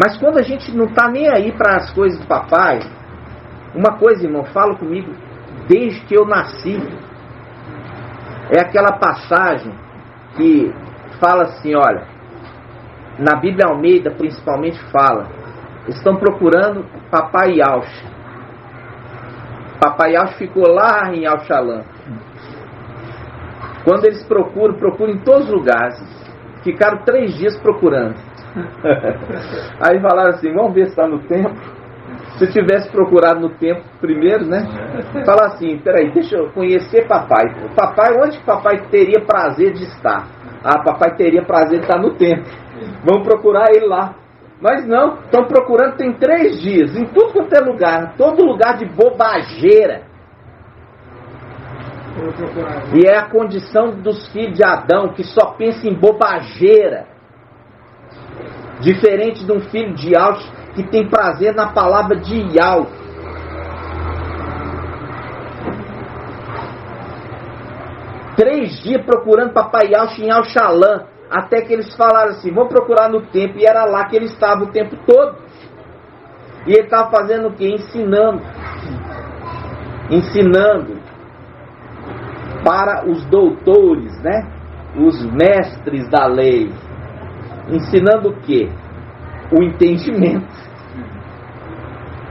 Mas quando a gente não está nem aí para as coisas do papai, uma coisa, irmão, fala comigo, desde que eu nasci, é aquela passagem que fala assim, olha, na Bíblia Almeida principalmente fala, estão procurando Papai Yaush. Papai Yaush ficou lá em Al-Shalom. Quando eles procuram em todos os lugares. Ficaram 3 dias procurando. Aí falaram assim, vamos ver se está no templo. Se tivesse procurado no templo primeiro, né? Fala assim, peraí, deixa eu conhecer papai. Papai, onde que papai teria prazer de estar? Ah, papai teria prazer de estar no templo. Vamos procurar ele lá. Mas não, estão procurando tem 3 dias, em tudo quanto é lugar, todo lugar de bobageira. E é a condição dos filhos de Adão, que só pensa em bobageira. Diferente de um filho de Yahweh, que tem prazer na palavra de Yahweh. Três dias procurando Papai Yahweh em Al-Shalom, até que eles falaram assim, vamos procurar no templo, e era lá que ele estava o tempo todo. E ele estava fazendo o quê? Ensinando para os doutores, né? Os mestres da lei. Ensinando o quê? O entendimento.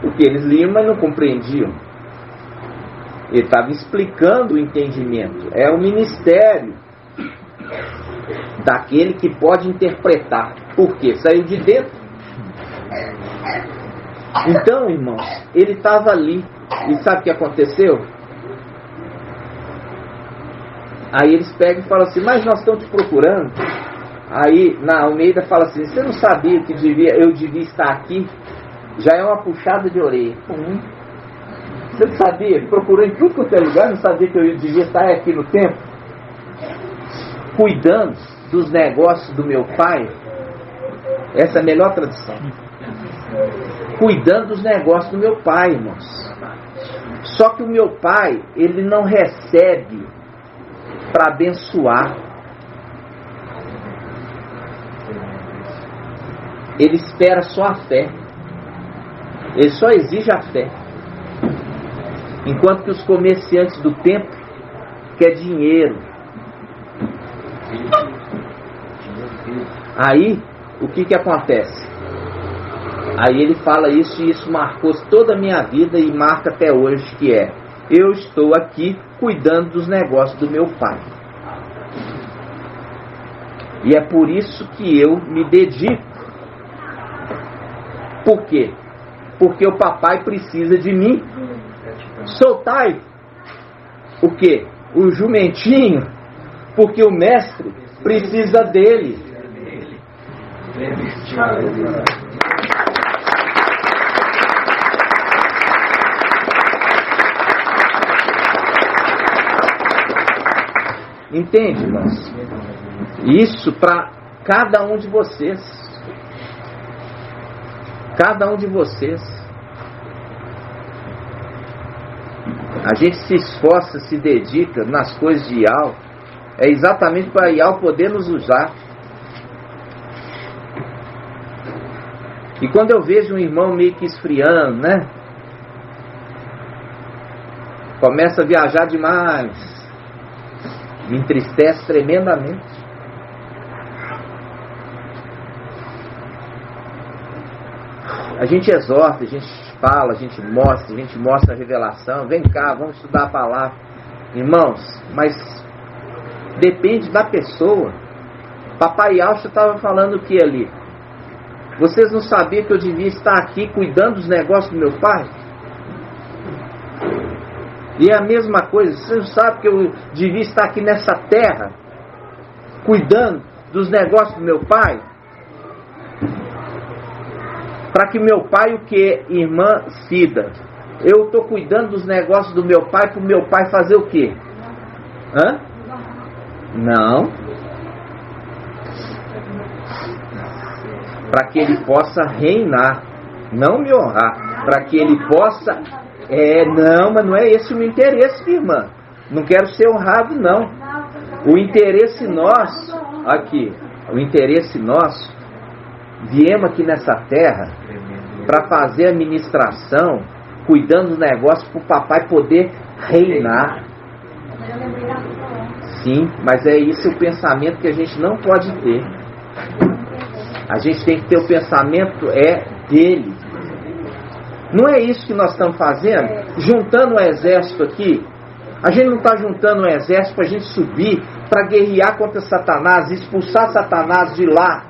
Porque eles liam, mas não compreendiam. Ele estava explicando o entendimento. É o ministério daquele que pode interpretar. Por quê? Saiu de dentro. Então, irmãos, ele estava ali. E sabe o que aconteceu? Aí eles pegam e falam assim, mas nós estamos te procurando. Aí na Almeida fala assim, você não sabia que eu devia estar aqui? Já é uma puxada de orelha. Você não sabia? Procurou em tudo quanto é lugar, não sabia que eu devia estar aqui no templo? Cuidando dos negócios do meu pai. Essa é a melhor tradução. Cuidando dos negócios do meu pai, irmãos. Só que o meu pai, ele não recebe para abençoar. Ele espera só a fé. Ele só exige a fé. Enquanto que os comerciantes do templo querem dinheiro. Aí, o que acontece? Aí ele fala isso e isso marcou toda a minha vida e marca até hoje, que é, eu estou aqui cuidando dos negócios do meu pai. E é por isso que eu me dedico. Por quê? Porque o papai precisa de mim. Soltai o quê? O jumentinho, porque o mestre precisa dele. Entende, irmãos? Isso para cada um de vocês. Cada um de vocês. A gente se esforça, se dedica nas coisas de Ial, é exatamente para Ial poder nos usar. E quando eu vejo um irmão meio que esfriando, né? Começa a viajar demais, me entristece tremendamente. A gente exorta, a gente fala, a gente mostra a revelação. Vem cá, vamos estudar a palavra. Irmãos, mas depende da pessoa. Papai Alcho estava falando o que ali? Vocês não sabiam que eu devia estar aqui cuidando dos negócios do meu pai? E é a mesma coisa, vocês não sabem que eu devia estar aqui nessa terra cuidando dos negócios do meu pai? Para que meu pai, o que? Irmã Cida, eu estou cuidando dos negócios do meu pai para o meu pai fazer o quê? Hã? Não. Para que ele possa reinar, não me honrar, para que ele possa... não, mas não é esse o meu interesse, irmã. Não quero ser honrado, não. O interesse nosso, aqui, o interesse nosso, viemos aqui nessa terra para fazer a administração, cuidando dos negócios para o papai poder reinar. Sim, mas é isso o pensamento que a gente não pode ter. A gente tem que ter o pensamento dele. Não é isso que nós estamos fazendo? Juntando o exército aqui. A gente não está juntando o exército para a gente subir, para guerrear contra Satanás, expulsar Satanás de lá,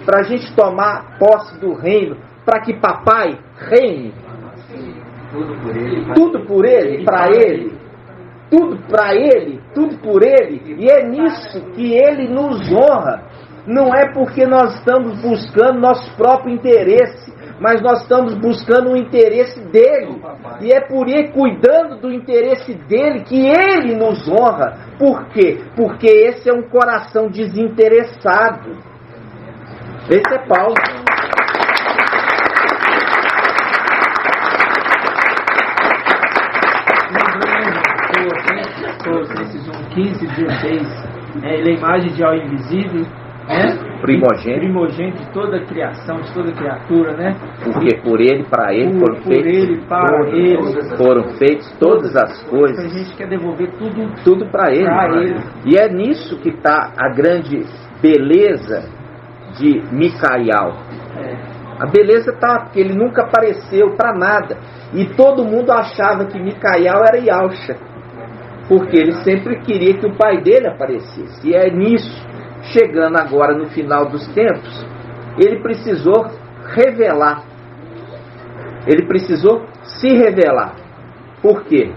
para a gente tomar posse do reino, para que papai reine. Tudo por ele, para ele. Tudo para ele, tudo por ele. E é nisso que ele nos honra. Não é porque nós estamos buscando nosso próprio interesse, mas nós estamos buscando o interesse dele. E é por ele, cuidando do interesse dele, que ele nos honra. Por quê? Porque esse é um coração desinteressado. Esse é Paulo. Esses 15, 16, ele é a imagem de algo invisível, né? Primogênito de toda a criação, de toda criatura, né? Porque por ele, para ele, foram feitas todas as coisas. A gente quer devolver tudo para ele. E é nisso que está a grande beleza de Micael. A beleza está porque ele nunca apareceu para nada. E todo mundo achava que Micael era Yalcha, porque ele sempre queria que o pai dele aparecesse. E é nisso, chegando agora no final dos tempos, ele precisou revelar. Ele precisou se revelar. Por quê?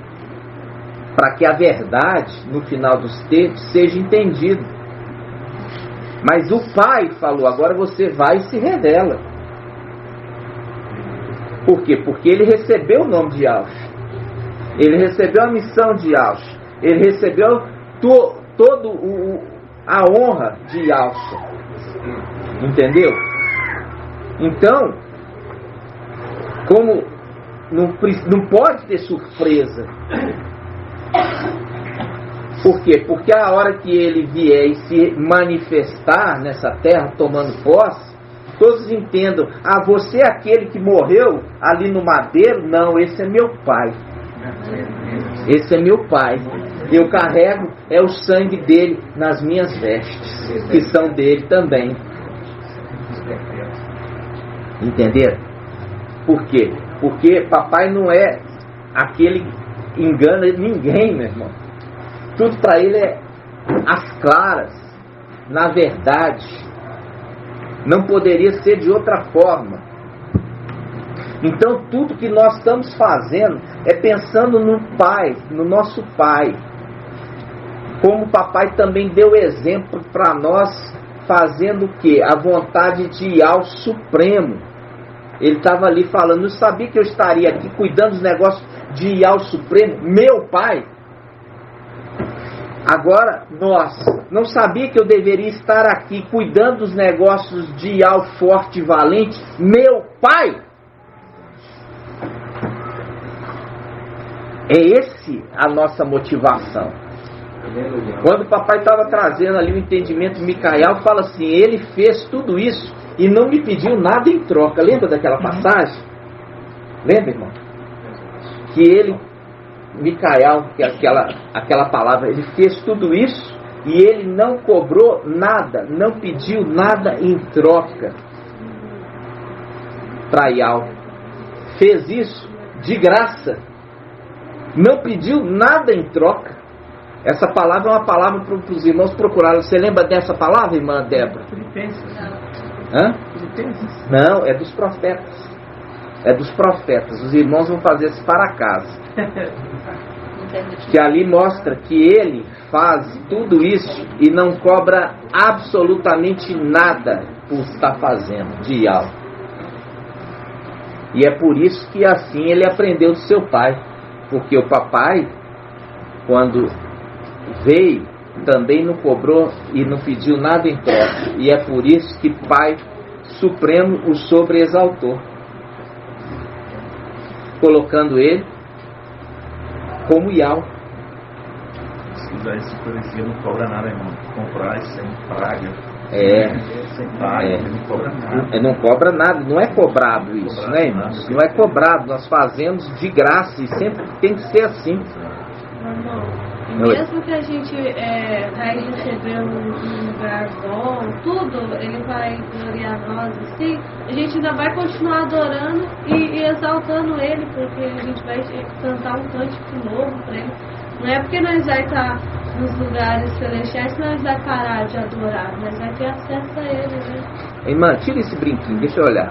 Para que a verdade, no final dos tempos, seja entendida. Mas o pai falou, agora você vai e se revela. Por quê? Porque ele recebeu o nome de Yalcha. Ele recebeu a missão de Yalcha. Ele recebeu a honra de Yalcha. Entendeu? Então, como não pode ter surpresa. Por quê? Porque a hora que ele vier e se manifestar nessa terra, tomando posse, todos entendam, você é aquele que morreu ali no madeiro? Não, esse é meu pai. Esse é meu pai. Eu carrego o sangue dele nas minhas vestes, que são dele também. Entenderam? Por quê? Porque papai não é aquele que engana ninguém, meu irmão. Tudo para ele é às claras, na verdade. Não poderia ser de outra forma. Então tudo que nós estamos fazendo é pensando no Pai, no nosso Pai. Como o papai também deu exemplo para nós, fazendo o quê? A vontade de Yahweh Supremo. Ele estava ali falando, não sabia que eu estaria aqui cuidando dos negócios de Yahweh Supremo, meu Pai. Agora, nós, não sabia que eu deveria estar aqui cuidando dos negócios de Al forte e valente, meu pai? É esse a nossa motivação. Quando o papai estava trazendo ali o entendimento, Micael fala assim, ele fez tudo isso e não me pediu nada em troca. Lembra daquela passagem? Lembra, irmão? Que ele, Micael, que aquela palavra, ele fez tudo isso e ele não cobrou nada, não pediu nada em troca para Ial. Fez isso de graça. Não pediu nada em troca. Essa palavra é uma palavra para os irmãos procurarem. Você lembra dessa palavra, irmã Débora? Filipenses. Hã? Filipenses. Não, é dos profetas. É dos profetas. Os irmãos vão fazer isso para casa. Que ali mostra que ele faz tudo isso e não cobra absolutamente nada por estar fazendo de algo. E é por isso que assim ele aprendeu do seu pai. Porque o papai, quando veio, também não cobrou e não pediu nada em troca. E é por isso que Pai Supremo o sobreexaltou, colocando ele como Ial. Se quiser esse poesia não cobra nada, irmão. Comprar é sem praga. Sem praga, não cobra nada. Não cobra nada, não é cobrado isso, né, irmãos? Não é cobrado, nós fazemos de graça e sempre tem que ser assim. Mesmo que a gente vai receber um lugar bom, tudo, ele vai gloriar nós, assim, a gente ainda vai continuar adorando e exaltando ele, porque a gente vai cantar um cântico novo para ele. Não é porque nós vai estar nos lugares celestiais que nós vai parar de adorar, nós vai ter acesso a ele, né? Irmã, tira esse brinquinho, deixa eu olhar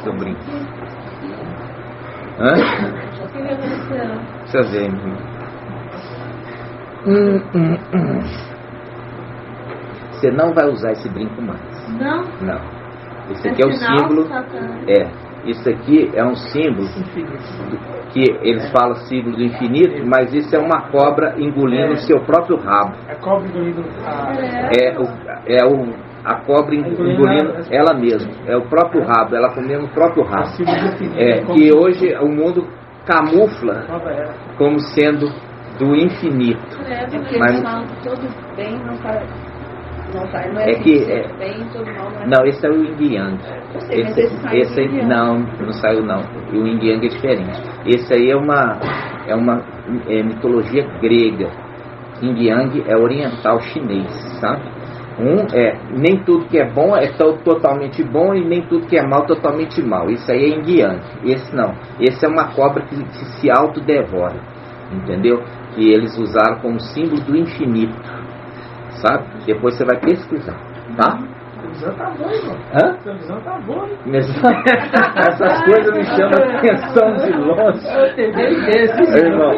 seu brinquinho. Hã? O que aconteceu? Deixa eu ver, irmão. Você não vai usar esse brinco mais. Não? Não. Esse aqui é o símbolo. Isso aqui é um símbolo que eles falam símbolo do infinito, mas isso é uma cobra engolindo o seu próprio rabo. A cobra engolindo a cobra engolindo ela mesma. É o próprio rabo, ela comendo o próprio rabo. Que hoje o mundo camufla como sendo do infinito. Porque mas eles falam que todo bem não faz. Não é que bem, todo mal não é. Não, esse é o Yin Yang. Esse aí não saiu não. O Yin Yang é diferente. Esse aí é uma mitologia grega. Yin Yang é oriental chinês, sabe? Nem tudo que é bom é totalmente bom e nem tudo que é mal totalmente mal. Isso aí é Yin Yang. Esse não. Esse é uma cobra que se autodevora. Entendeu? Que eles usaram como símbolo do infinito, sabe? Depois você vai pesquisar, tá? A visão tá boa, irmão. Hã? A visão tá boa. Essas coisas me chamam a atenção de longe. Irmão,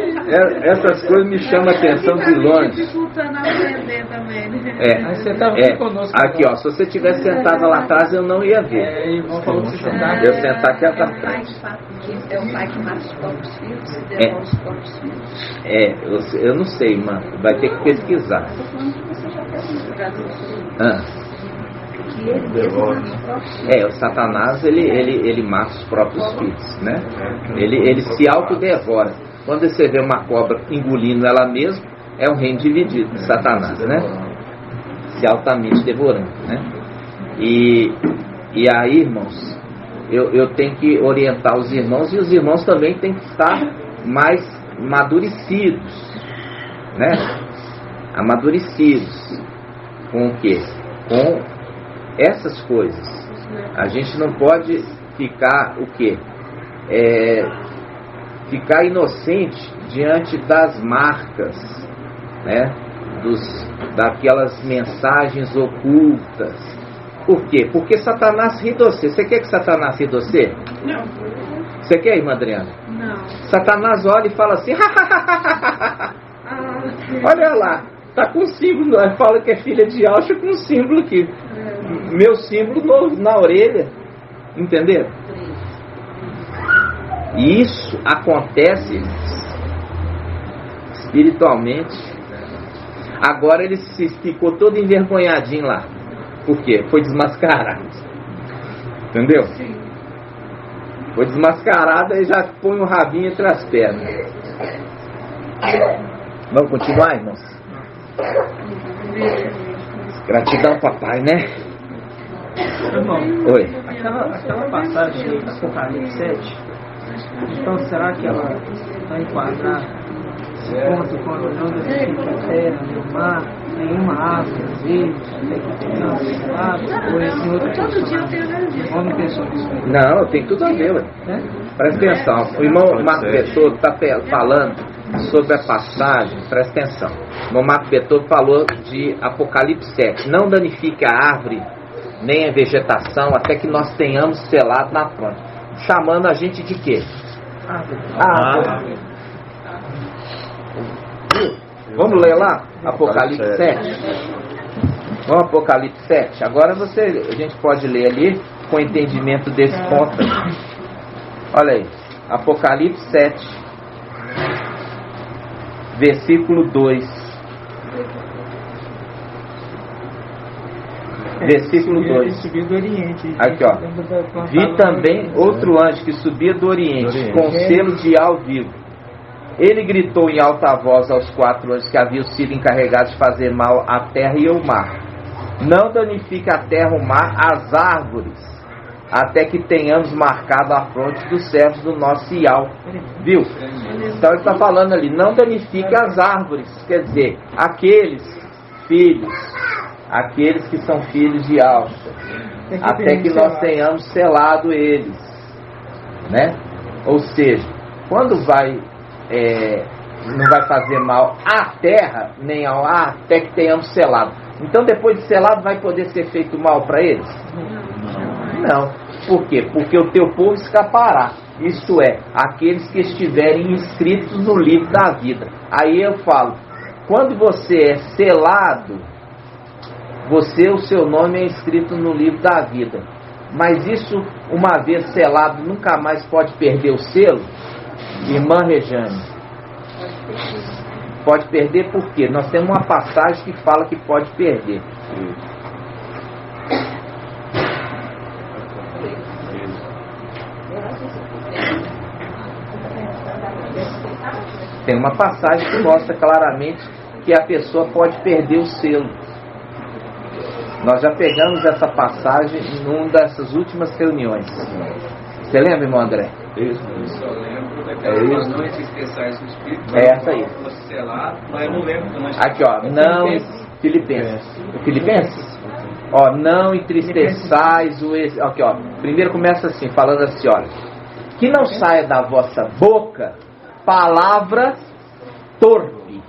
essas coisas me chamam a atenção de longe. Você tava conosco. Aqui, ó, se você tivesse sentado lá atrás, eu não ia ver. Irmão falou que você sentar. Eu sentar aqui atrás. É o pai que mata os próprios filhos e devolve os próprios filhos. Eu não sei, mano. Vai ter que pesquisar. O Satanás, ele mata os próprios filhos, né? Ele se autodevora. Quando você vê uma cobra engolindo ela mesma, é um reino dividido, Satanás, né? Se altamente devorando, né? E aí, irmãos, eu tenho que orientar os irmãos, e os irmãos também têm que estar mais amadurecidos, né? Amadurecidos com o quê? Com essas coisas. A gente não pode ficar o quê? Ficar inocente diante das marcas, né? Daquelas mensagens ocultas. Por quê? Porque Satanás ri de você. Você quer que Satanás ri de você? Não. Você quer, irmã Adriana? Não. Satanás olha e fala assim: olha lá, tá com símbolo, fala que é filha de Alcha com um símbolo aqui. Meu símbolo na orelha. Entenderam? E isso acontece espiritualmente. Agora ele se ficou todo envergonhadinho lá. Por quê? Foi desmascarado. Entendeu? Foi desmascarado e já põe o rabinho entre as pernas. Vamos continuar, irmãos? Gratidão, papai, né? Irmão, Oi. aquela passagem do Apocalipse 7, então será que ela vai enquadrar esse ponto quando não danifica a terra, nem o mar, nenhuma árvore verde, até que tenha selado, ou esse outro personagem? Vamos pensar nisso. Não, tem tudo a ver, ué. Presta atenção. O irmão Marco Beto está falando sobre a passagem, presta atenção. O irmão Marco Beto falou de Apocalipse 7. Não danifique a árvore, nem a vegetação, até que nós tenhamos selado na fronte. Chamando a gente de quê? Árvore. Vamos ler lá? Apocalipse 7. Vamos Apocalipse 7. Agora a gente pode ler ali com entendimento desse ponto. Olha aí. Apocalipse 7. Versículo 2. Versículo 2. Aqui, ó. Vi também outro anjo que subia do Oriente, com selo de ao vivo. Ele gritou em alta voz aos 4 anjos que haviam sido encarregados de fazer mal à terra e ao mar: não danifique a terra, o mar, as árvores, até que tenhamos marcado a fronte dos servos do nosso Ial. Viu? Então ele está falando ali: não danifique as árvores, quer dizer, aqueles filhos, aqueles que são filhos de Ial, até que nós tenhamos selado eles, né? Ou seja, quando não vai fazer mal à terra, nem ao ar, até que tenhamos selado. Então depois de selado vai poder ser feito mal para eles? Não. Por quê? Porque o teu povo escapará. Isto é, aqueles que estiverem inscritos no livro da vida. Aí eu falo, quando você é selado, o seu nome é escrito no livro da vida. Mas isso, uma vez selado, nunca mais pode perder o selo? Irmã Rejane, pode perder por quê? Nós temos uma passagem que fala que pode perder. Tem uma passagem que mostra claramente que a pessoa pode perder o selo. Nós já pegamos essa passagem em uma dessas últimas reuniões. Você lembra, irmão André? Isso, eu lembro daquela não entristeçais o espírito. É essa aí. Mas eu não lembro do aqui, ó, não, Filipenses. Ó, não entristeçais o espírito. Aqui, ó, primeiro começa assim, falando assim, olha: que não saia da vossa boca palavra torpe.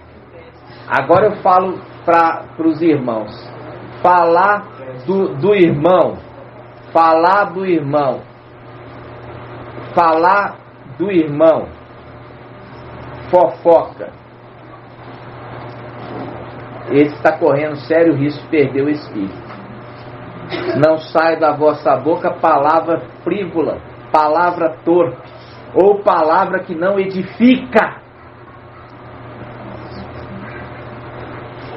Agora eu falo para os irmãos. Falar do irmão. Falar do irmão. Falar do irmão. Fofoca. Ele está correndo sério risco de perder o espírito. Não sai da vossa boca palavra frívola, palavra torpe, ou palavra que não edifica.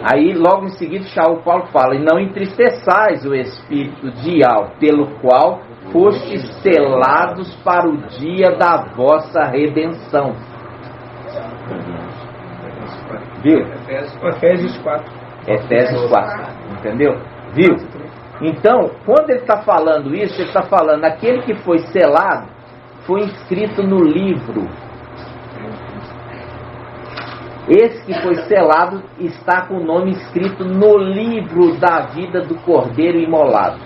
Aí logo em seguida Paulo fala: e não entristeçais o espírito de Ial, pelo qual fostes selados para o dia da vossa redenção. Viu? Efésios 4. Efésios 4. Entendeu? Viu? Então, quando ele está falando isso, ele está falando: aquele que foi selado foi inscrito no livro. Esse que foi selado está com o nome escrito no livro da vida do Cordeiro imolado.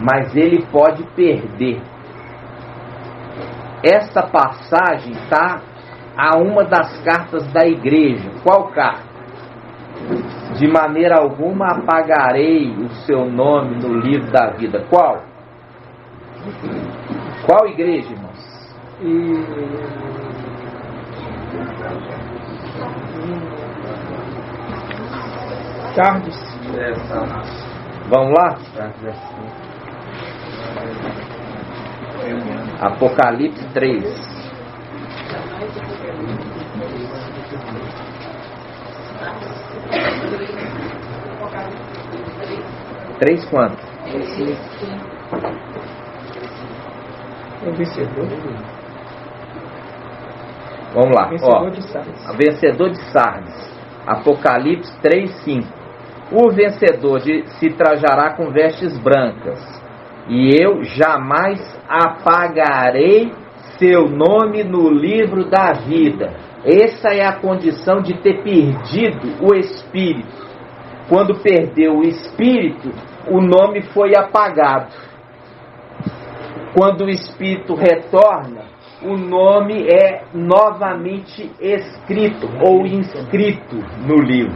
Mas ele pode perder. Esta passagem está a uma das cartas da igreja. Qual carta? De maneira alguma apagarei o seu nome no livro da vida. Qual? Qual igreja, irmãos? Sardes. Vamos lá? Apocalipse 3. 3 quanto? O vencedor. Vamos lá, Vencedor ó. de Sardes. Vencedor de Sardes. Apocalipse 3:5. O vencedor se trajará com vestes brancas, e eu jamais apagarei seu nome no livro da vida. Essa é a condição de ter perdido o Espírito. Quando perdeu o Espírito, o nome foi apagado. Quando o Espírito retorna, o nome é novamente escrito ou inscrito no livro.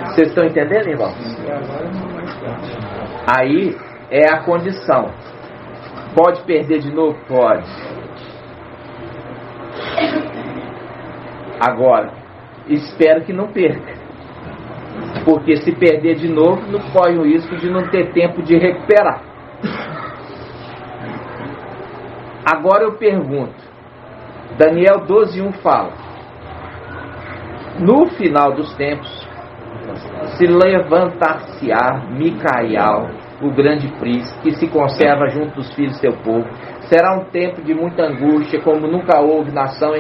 Vocês estão entendendo, irmãos? Aí é a condição. Pode perder de novo? Pode. Agora, espero que não perca. Porque se perder de novo, não corre o risco de não ter tempo de recuperar. Agora eu pergunto, Daniel 12:1 fala: no final dos tempos se levantar-se-á Micael, o grande príncipe, que se conserva junto dos filhos do seu povo. Será um tempo de muita angústia, como nunca houve nação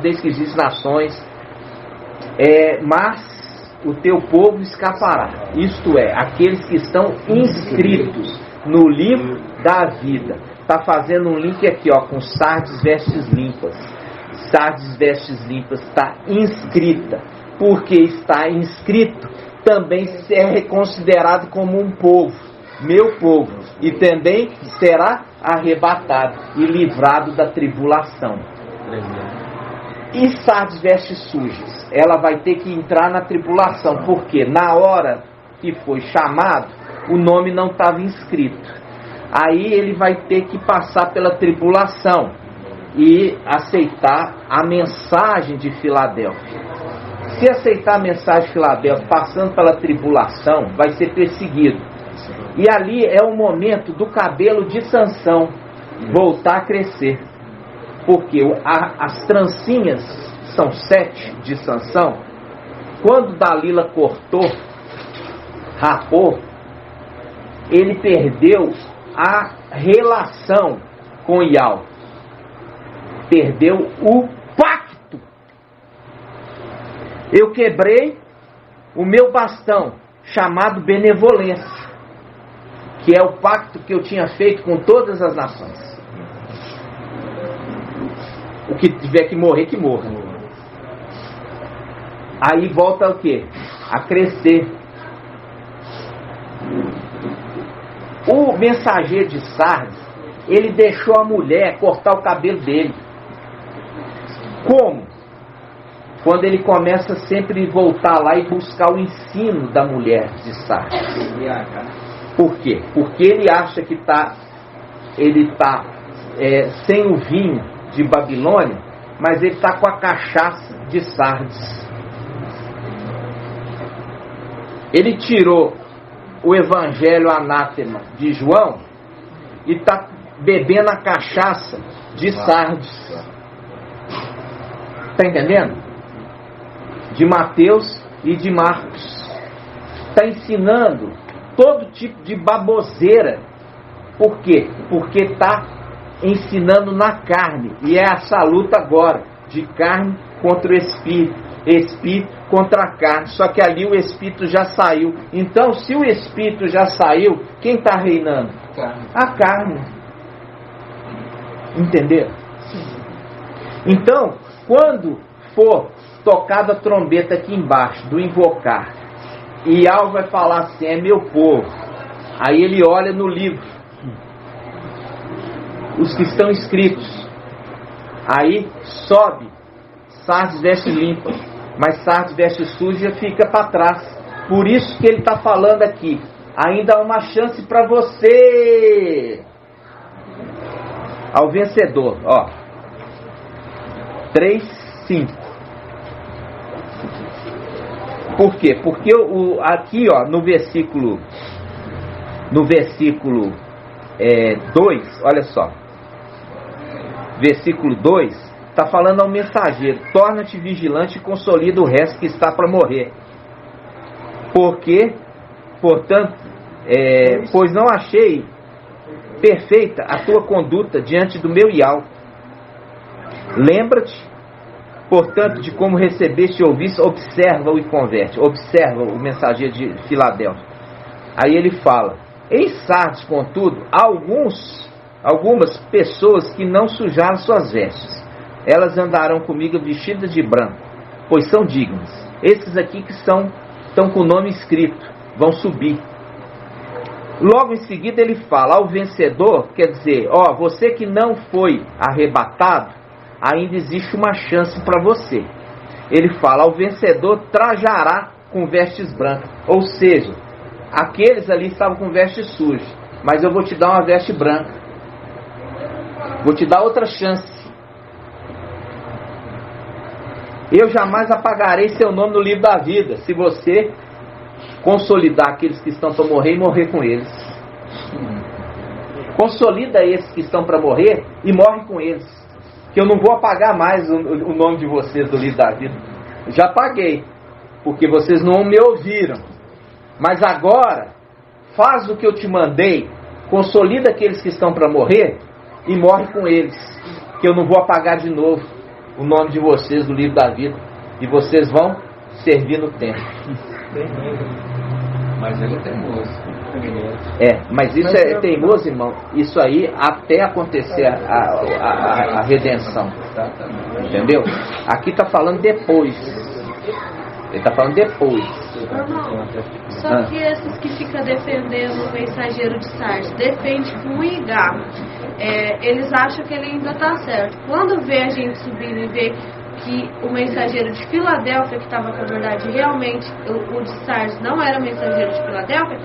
desde que existem nações. Mas o teu povo escapará, isto é, aqueles que estão inscritos no livro da vida. Está fazendo um link aqui, ó, com Sardes vestes limpas. Sardes vestes limpas está inscrita, porque está inscrito, também é considerado como um povo, meu povo, e também será arrebatado e livrado da tribulação. E Sardes vestes sujas, ela vai ter que entrar na tribulação, porque na hora que foi chamado, o nome não estava inscrito. Aí ele vai ter que passar pela tribulação e aceitar a mensagem de Filadélfia. Se aceitar a mensagem de Filadélfia passando pela tribulação, vai ser perseguido. E ali é o momento do cabelo de Sansão voltar a crescer. Porque as trancinhas são 7 de Sansão. Quando Dalila cortou, rapou, ele perdeu a relação com Ial. Perdeu o pacto. Eu quebrei o meu bastão, chamado benevolência, que é o pacto que eu tinha feito com todas as nações. O que tiver que morrer, que morra. Aí volta o quê? A crescer. O mensageiro de Sardes, ele deixou a mulher cortar o cabelo dele. Como? Quando ele começa sempre a voltar lá e buscar o ensino da mulher de Sardes. Por quê? Porque ele acha que ele está sem o vinho de Babilônia, mas ele está com a cachaça de Sardes. Ele tirou o evangelho anátema de João e está bebendo a cachaça de Sardes. Está entendendo? De Mateus e de Marcos. Está ensinando todo tipo de baboseira. Por quê? Porque está ensinando na carne. E é essa luta agora, de carne contra o espírito. Espírito contra a carne. Só que ali o espírito já saiu. Então, se o espírito já saiu, quem está reinando? A carne. Entendeu? Então, quando for tocada a trombeta aqui embaixo, do invocar, e Al vai falar assim, é meu povo. Aí ele olha no livro, os que estão escritos. Aí sobe, Sardes veste limpa, mas Sardes veste suja fica para trás. Por isso que ele está falando aqui, ainda há uma chance para você. Ao vencedor, ó, 3:5. Por quê? Porque aqui, ó, no versículo 2, olha só, versículo 2, está falando ao mensageiro, torna-te vigilante e consolida o resto que está para morrer, porque Portanto, pois não achei perfeita a tua conduta diante do meu Ial. Lembra-te, portanto, de como recebeste e ouviste, observa-o e converte. Observa o mensageiro de Filadélfia. Aí ele fala: em Sardes, contudo, algumas pessoas que não sujaram suas vestes. Elas andarão comigo vestidas de branco, pois são dignas. Esses aqui que estão com o nome escrito, vão subir. Logo em seguida ele fala ao vencedor, quer dizer, você que não foi arrebatado, ainda existe uma chance para você. Ele fala: ao vencedor trajará com vestes brancas. Ou seja, aqueles ali estavam com vestes sujas, mas eu vou te dar uma veste branca. Vou te dar outra chance. Eu jamais apagarei seu nome no livro da vida, se você consolidar aqueles que estão para morrer e morrer com eles. Consolida esses que estão para morrer e morre com eles. Que eu não vou apagar mais o nome de vocês do livro da vida. Já apaguei, porque vocês não me ouviram. Mas agora, faz o que eu te mandei, consolida aqueles que estão para morrer e morre com eles. Que eu não vou apagar de novo o nome de vocês do livro da vida. E vocês vão servir no templo. Mas ele é teimoso. Mas isso é teimoso, irmão. Isso aí até acontecer a redenção. Entendeu? Aqui está falando depois. Ele está falando depois. Só que esses que ficam defendendo o mensageiro de Sardes, defende com e garra. Eles acham que ele ainda está certo. Quando vê a gente subindo e vê que o mensageiro de Filadélfia, que estava com a verdade, realmente o de Sardes não era mensageiro de Filadélfia,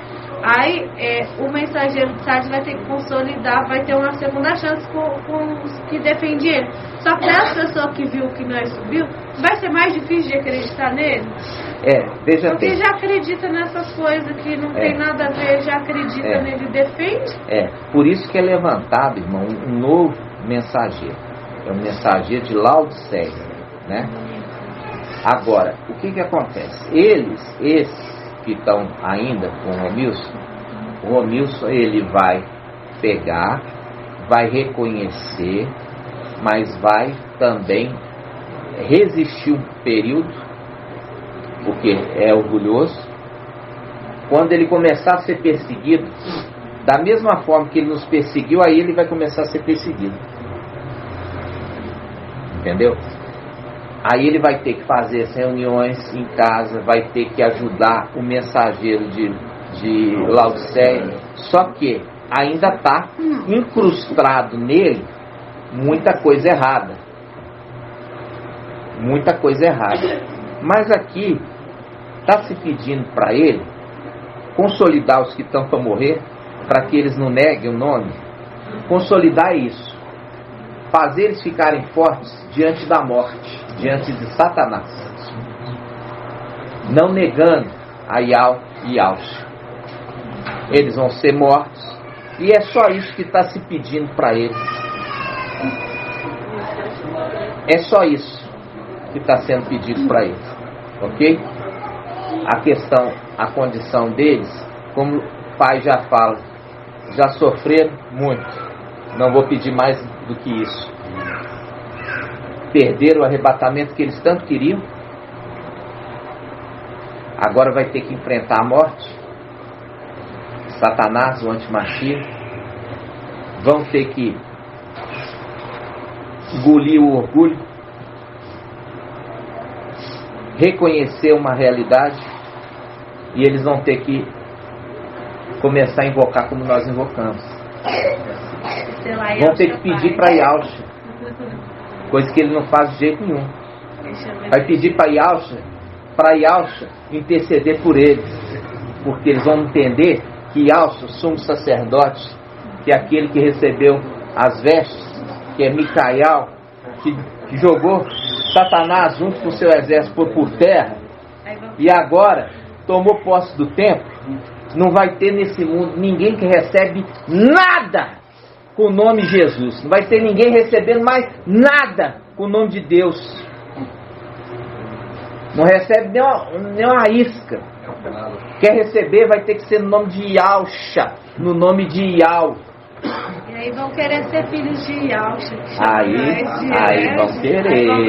aí o mensageiro de Sardes vai ter que consolidar, vai ter uma segunda chance com os que defendem ele. Só que essa pessoa que viu que nós subiu, vai ser mais difícil de acreditar nele? Veja porque bem. Já acredita nessas coisas que não tem nada a ver, já acredita nele e defende. Por isso que é levantado, irmão, um novo mensageiro. É um mensageiro de Laodiceia, né? Agora, o que acontece? Esses que estão ainda com o Romilson, ele vai pegar, vai reconhecer, mas vai também resistir um período, porque é orgulhoso. Quando ele começar a ser perseguido, da mesma forma que ele nos perseguiu, aí ele vai começar a ser perseguido. Entendeu? Aí ele vai ter que fazer as reuniões em casa, vai ter que ajudar o mensageiro de Laodiceia. Só que ainda está incrustado nele muita coisa errada. Muita coisa errada. Mas aqui está se pedindo para ele consolidar os que estão para morrer, para que eles não neguem o nome. Consolidar isso. Fazer eles ficarem fortes diante da morte, diante de Satanás, não negando a Ial e Yahshua. Eles vão ser mortos, e é só isso que está se pedindo para eles. É só isso que está sendo pedido para eles, ok? A condição deles, como o pai já fala, já sofreram muito. Não vou pedir mais do que isso. Perderam o arrebatamento que eles tanto queriam. Agora vai ter que enfrentar a morte. Satanás, o antimachia. Vão ter que engolir o orgulho. Reconhecer uma realidade. E eles vão ter que começar a invocar como nós invocamos. Vão ter que pedir para Yahshua, coisa que ele não faz de jeito nenhum. Vai pedir para Yahshua interceder por eles, porque eles vão entender que Yahshua, sumo sacerdote, que é aquele que recebeu as vestes, que é Micael, que jogou Satanás junto com o seu exército por terra, e agora tomou posse do templo. Não vai ter nesse mundo ninguém que recebe nada com o nome de Jesus. Não vai ter ninguém recebendo mais nada com o nome de Deus. Não recebe nem uma isca Quer receber, vai ter que ser no nome de Yalcha, no nome de Yal. E aí vão querer ser filhos de Yalcha. Aí vão querer.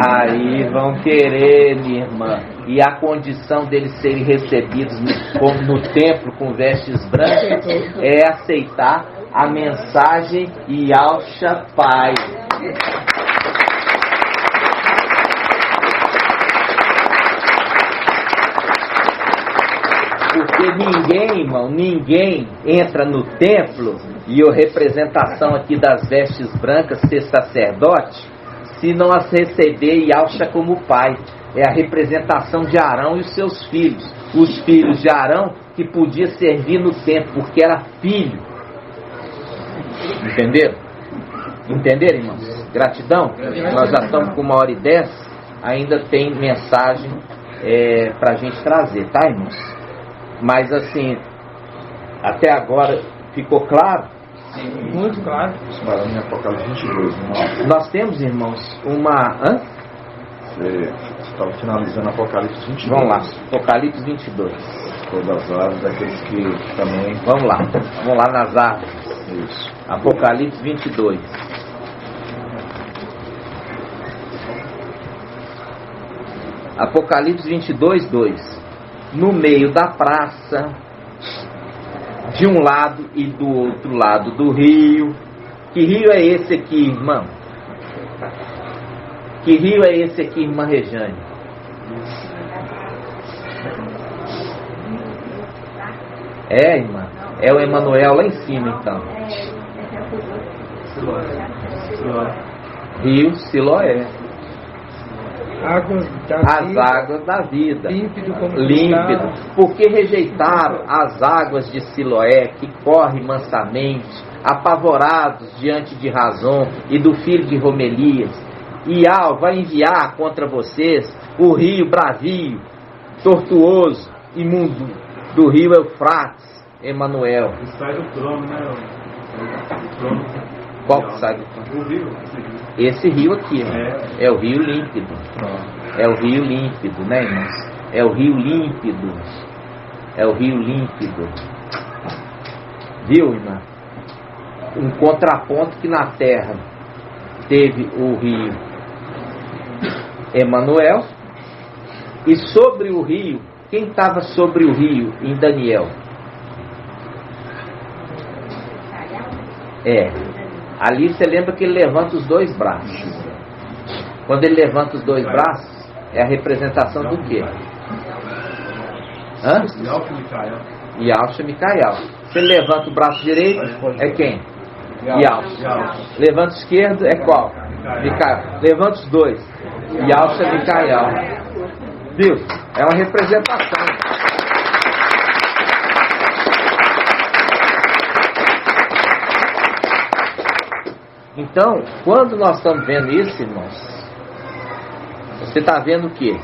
Aí vão querer, minha irmã. E a condição deles serem recebidos como no templo com vestes brancas é aceitar a mensagem Yalcha Pai. Porque ninguém, irmão, ninguém entra no templo, e a representação aqui das vestes brancas, ser sacerdote, se não as receber Yalcha como pai. É a representação de Arão e os seus filhos. Os filhos de Arão que podia servir no templo, porque era filho. Entenderam? Entenderam, irmãos? Gratidão? Nós já estamos com 1h10, ainda tem mensagem para a gente trazer, tá, irmãos? Mas assim, até agora ficou claro? Sim, muito claro. Em Apocalipse 22, irmão. Nós temos, irmãos, uma... Você estava finalizando Apocalipse 22. Vamos lá, Apocalipse 22. Todas as árvores, aqueles que também... Vamos lá nas árvores. Isso. Apocalipse 22. Apocalipse 22, 2. No meio da praça, de um lado e do outro lado do rio. Que rio é esse aqui, irmão? Que rio é esse aqui, irmã Rejane? É, irmã? É o Emanuel lá em cima, então. Rio Siloé. As águas da vida. Límpido. Porque rejeitaram as águas de Siloé, que correm mansamente, apavorados diante de Razon e do filho de Romelias. Ial vai enviar contra vocês o rio bravio, tortuoso, imundo, do rio Eufrates, Emanuel. E sai do trono, né? O trono. Qual que sai do trono? O rio. Esse rio aqui, é o rio límpido. É o rio límpido, né, irmãos? É o rio límpido. É o rio límpido. Viu, irmã? Um contraponto que na terra teve o rio Emanuel, e sobre o rio, quem estava sobre o rio em Daniel? Ali você lembra que ele levanta os dois braços. Quando ele levanta os dois braços, é a representação do quê? Yalcha Micael. Se ele levanta o braço direito, é quem? Yalcha. Levanta o esquerdo, é qual? Micael. Levanta os dois. Yalcha Micael. Viu? É uma representação. Então, quando nós estamos vendo isso, irmãos, você está vendo o quê?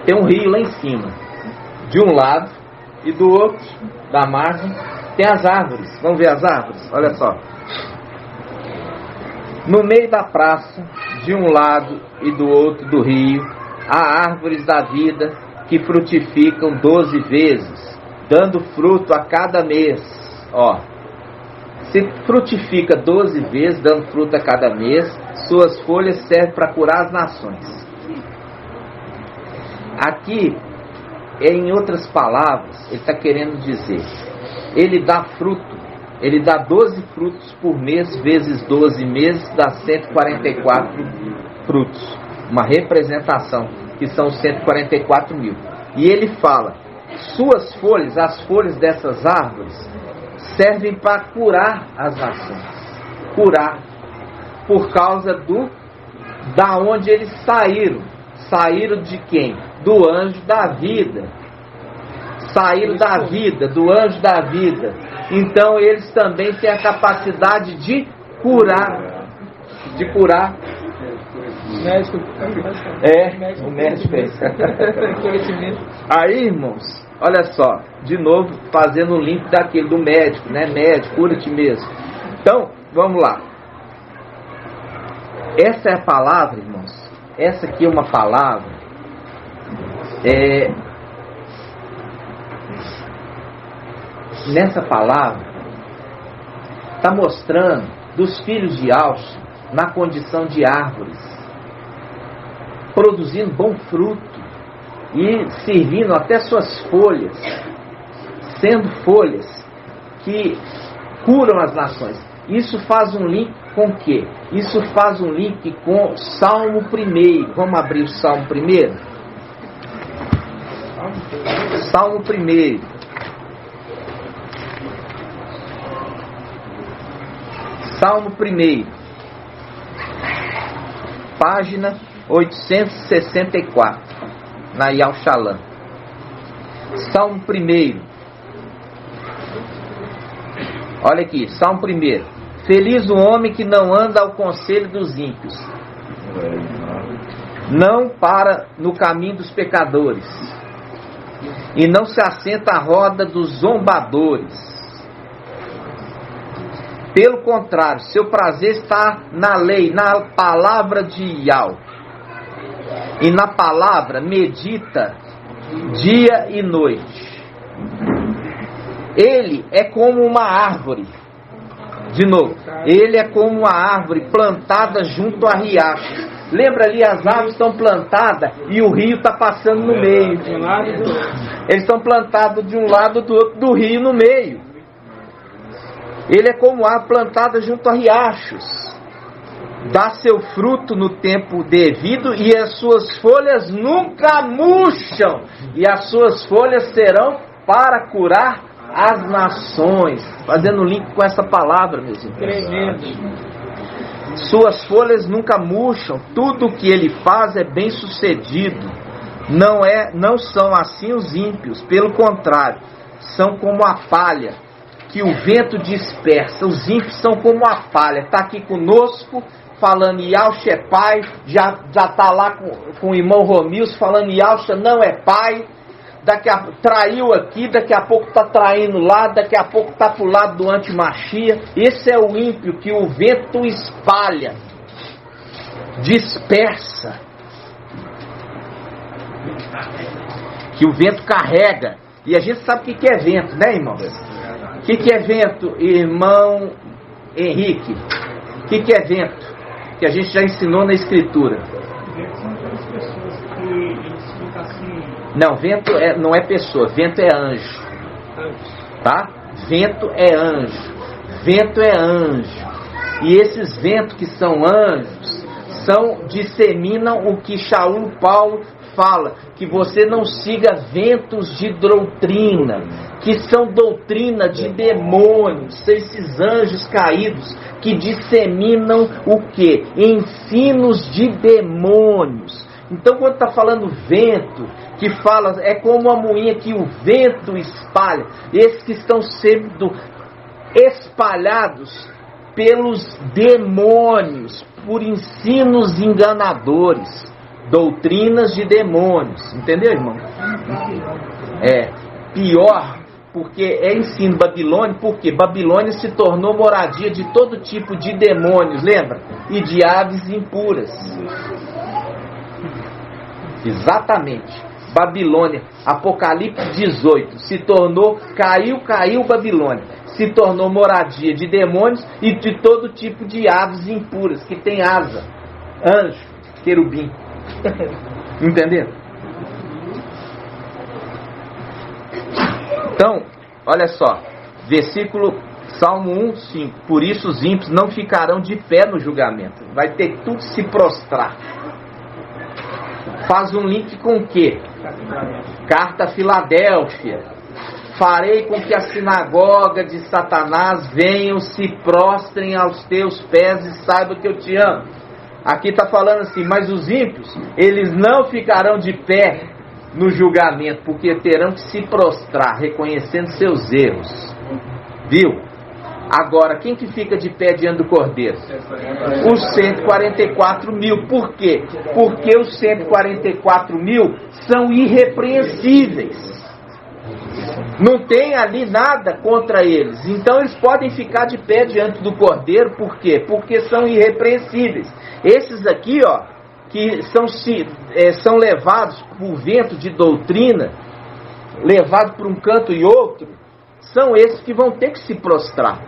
Tem um rio lá em cima. De um lado e do outro, da margem, tem as árvores. Vamos ver as árvores? Olha só. No meio da praça, de um lado e do outro do rio, há árvores da vida que frutificam 12 vezes, dando fruto a cada mês. Ó, se frutifica 12 vezes, dando fruto a cada mês, suas folhas servem para curar as nações. Aqui, em outras palavras, ele está querendo dizer, ele dá fruto, ele dá 12 frutos por mês, vezes 12 meses, dá 144 frutos. Uma representação, que são 144 mil. E ele fala, suas folhas, as folhas dessas árvores, servem para curar as nações. Curar. Por causa da onde eles saíram. Saíram de quem? Do anjo da vida. Saíram da vida, do anjo da vida. Então eles também têm a capacidade de curar. De curar. Médico. O médico. Aí, irmãos, olha só, de novo, fazendo o link daquele do médico, né? Médico, cura-te mesmo. Então, vamos lá. Essa é a palavra, irmãos. Essa aqui é uma palavra nessa palavra, está mostrando dos filhos de Alcha na condição de árvores, produzindo bom fruto e servindo até suas folhas, sendo folhas que curam as nações. Isso faz um link com o quê? Isso faz um link com o Salmo 1. Vamos abrir o Salmo 1? Salmo 1. Salmo 1. Página 864, na Yal Shalom. Salmo 1. Olha aqui, Salmo 1. Feliz o homem que não anda ao conselho dos ímpios, não para no caminho dos pecadores, e não se assenta à roda dos zombadores. Pelo contrário, seu prazer está na lei, na palavra de Yahweh, e na palavra medita dia e noite. Ele é como uma árvore. De novo, ele é como uma árvore plantada junto a riacho. Lembra ali, as árvores estão plantadas e o rio está passando no meio. Eles estão plantados de um lado do outro do rio no meio. Ele é como árvore plantada junto a riachos. Dá seu fruto no tempo devido e as suas folhas nunca murcham. E as suas folhas serão para curar as nações. Fazendo link com essa palavra, meus irmãos. Suas folhas nunca murcham. Tudo o que ele faz é bem sucedido. Não são assim os ímpios. Pelo contrário, são como a palha que o vento dispersa. Os ímpios são como a palha. Está aqui conosco falando Yalcha é pai. Já está lá com o irmão Romilson falando Yalcha não é pai. Traiu aqui, daqui a pouco está traindo lá, daqui a pouco está para o lado do antimachia. Esse é o ímpio que o vento espalha, dispersa, que o vento carrega. E a gente sabe o que é vento, né, irmão? O que é vento, irmão Henrique? O que é vento? Que a gente já ensinou na escritura. Não, vento não é pessoa, vento é anjo. Tá? Vento é anjo. Vento é anjo. E esses ventos que são anjos disseminam o que Shaul Paulo fala, que você não siga ventos de doutrina, que são doutrina de demônios, são esses anjos caídos que disseminam o que? Ensinos de demônios. Então quando está falando vento, que fala, é como uma moinha que o vento espalha, esses que estão sendo espalhados pelos demônios, por ensinos enganadores, doutrinas de demônios, entendeu, irmão? É pior, porque é ensino babilônico, porque Babilônia se tornou moradia de todo tipo de demônios, lembra? E de aves impuras. Exatamente. Babilônia, Apocalipse 18, caiu Babilônia, se tornou moradia de demônios e de todo tipo de aves impuras, que tem asa, anjo, querubim. Entendeu? Então, olha só, versículo Salmo 1:5. Por isso os ímpios não ficarão de pé no julgamento. Vai ter que tudo se prostrar. Faz um link com o quê? Carta a Filadélfia. Farei com que a sinagoga de Satanás venham, se prostrem aos teus pés e saibam que eu te amo. Aqui está falando assim, mas os ímpios, eles não ficarão de pé no julgamento, porque terão que se prostrar, reconhecendo seus erros. Viu? Agora, quem que fica de pé diante do Cordeiro? Os 144 mil. Por quê? Porque os 144 mil são irrepreensíveis. Não tem ali nada contra eles. Então eles podem ficar de pé diante do Cordeiro. Por quê? Porque são irrepreensíveis. Esses aqui, ó, que são levados por vento de doutrina, levados para um canto e outro, são esses que vão ter que se prostrar,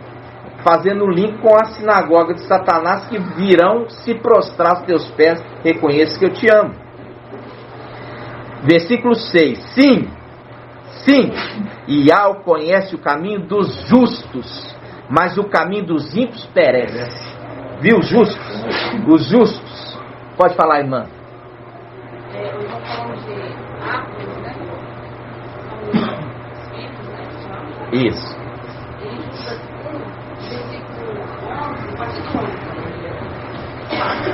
fazendo o link com a sinagoga de Satanás, que virão se prostrar aos teus pés, reconheça que eu te amo. Versículo 6, sim, Iau conhece o caminho dos justos, mas o caminho dos ímpios perece. Viu, justos? Os justos. Pode falar, irmã. Eu estou falando de árvores, né? São espíritos, né? Isso.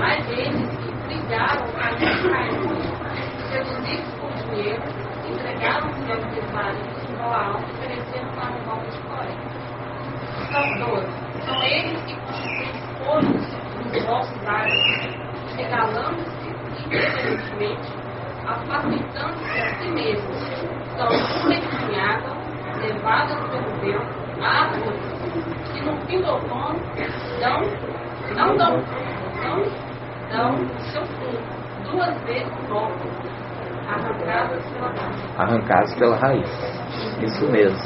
Mas eles que brigaram para Caim, seduzidos por dinheiro, entregaram-se aos desvarios de Balaão, oferecendo para um golpe de Coré. São 12. São eles que constituem escolhos dos nossos áreas, regalando-se independentemente, afastando-se a si mesmos. São refinhadas, levadas pelo vento, árvores que no fim do outono não dão seu fruto, 2 vezes mortos, arrancados pela raiz. Isso mesmo.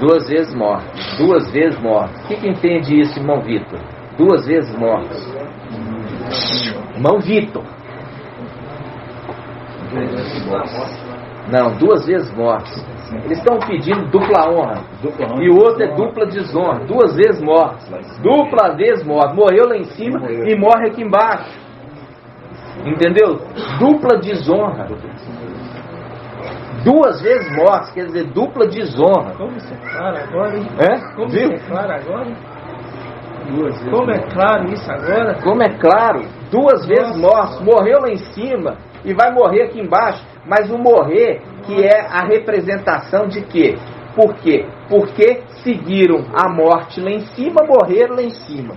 2 vezes mortos. 2 vezes mortos. O que entende isso, irmão Vitor? 2 vezes mortos. Irmão Vitor. Não, 2 vezes mortos. Eles estão pedindo dupla honra. E o outro é dupla desonra. 2 vezes mortos. Dupla vez morto. Morreu lá em cima e morre aqui embaixo. Entendeu? Dupla desonra. 2 vezes mortos, quer dizer, dupla desonra. Como isso é claro agora, hein? Como Viu? isso é claro agora? Como é claro isso agora? Como é claro, 2 vezes mortos. Morreu lá em cima e vai morrer aqui embaixo. Mas o morrer que é a representação de quê? Por quê? Porque seguiram a morte lá em cima, morreram lá em cima.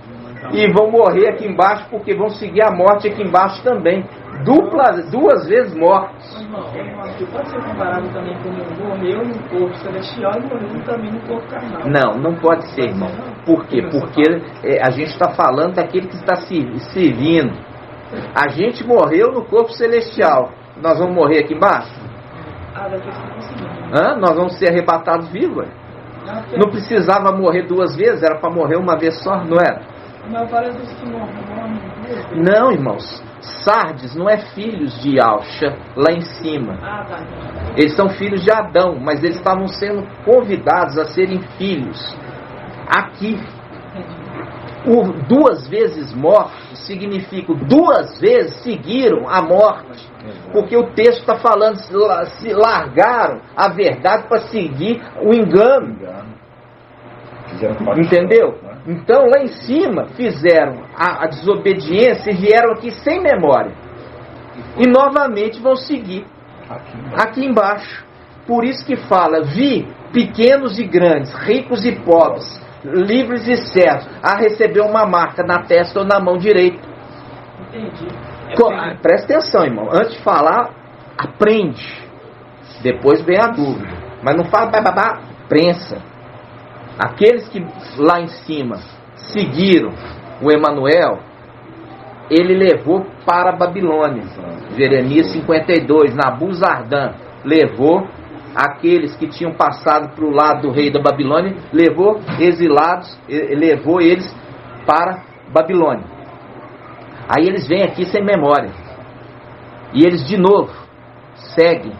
E vão morrer aqui embaixo porque vão seguir a morte aqui embaixo também. 2 vezes mortos. Irmão, pode ser comparado também com morreu no corpo celestial e morreu também no corpo carnal. Não pode ser, irmão. Por quê? Porque a gente está falando daquele que está servindo. A gente morreu no corpo celestial. Nós vamos morrer aqui embaixo? Nós vamos ser arrebatados vivos. Não precisava morrer 2 vezes, era para morrer uma vez só, não era? Mas várias vezes que morrem. Não, irmãos. Sardes não é filhos de Alcha lá em cima. Eles são filhos de Adão, mas eles estavam sendo convidados a serem filhos aqui. O 2 vezes mortos significa 2 vezes seguiram a morte. Porque o texto está falando, se largaram a verdade para seguir o engano. Entendeu? Então lá em cima fizeram a desobediência e vieram aqui sem memória. E novamente vão seguir aqui embaixo. Por isso que fala, vi pequenos e grandes, ricos e pobres, livres e certos, a receber uma marca na testa ou na mão direita. Entendi. Presta atenção, irmão. Antes de falar, aprende. Depois vem a dúvida. Mas não fala bababá, prensa. Aqueles que lá em cima seguiram o Emanuel, ele levou para a Babilônia. Jeremias 52, Nabuzardan levou aqueles que tinham passado para o lado do rei da Babilônia, levou exilados, levou eles para Babilônia. Aí eles vêm aqui sem memória. E eles de novo seguem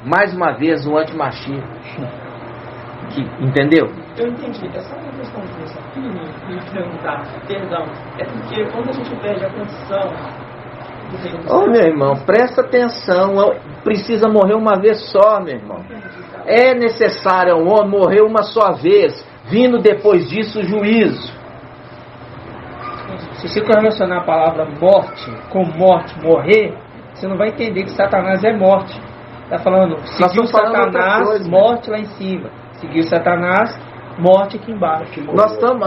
mais uma vez o anti-Mashiach. Entendeu? Eu entendi. É só uma questão de pensar aqui e perguntar, perdão. É porque quando a gente perde a condição do reino dos céus, meu irmão, presta atenção. Precisa morrer uma vez só, meu irmão. É necessário ao homem morrer uma só vez, vindo depois disso o juízo. se você relacionar a palavra morte com morte, morrer, você não vai entender que Satanás é morte. Está falando, seguiu Satanás, morte lá em cima. Seguiu Satanás, morte aqui embaixo. Nós estamos,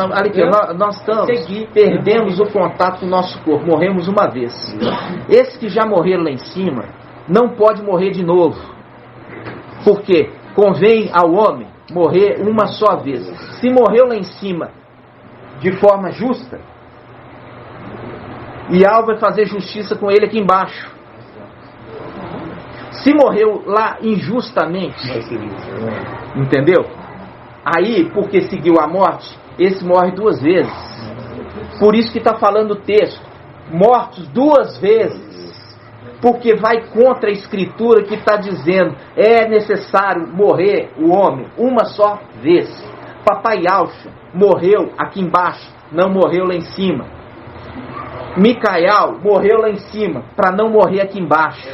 perdemos o contato com o nosso corpo, morremos uma vez. Esses que já morreram lá em cima, não pode morrer de novo. Porque convém ao homem morrer uma só vez. Se morreu lá em cima de forma justa, Iau vai fazer justiça com ele aqui embaixo. Se morreu lá injustamente, entendeu? Aí, porque seguiu a morte, esse morre 2 vezes. Por isso que está falando o texto, mortos 2 vezes. Porque vai contra a escritura que está dizendo, é necessário morrer o homem uma só vez. Papai Alcha morreu aqui embaixo, não morreu lá em cima. Micael morreu lá em cima, para não morrer aqui embaixo.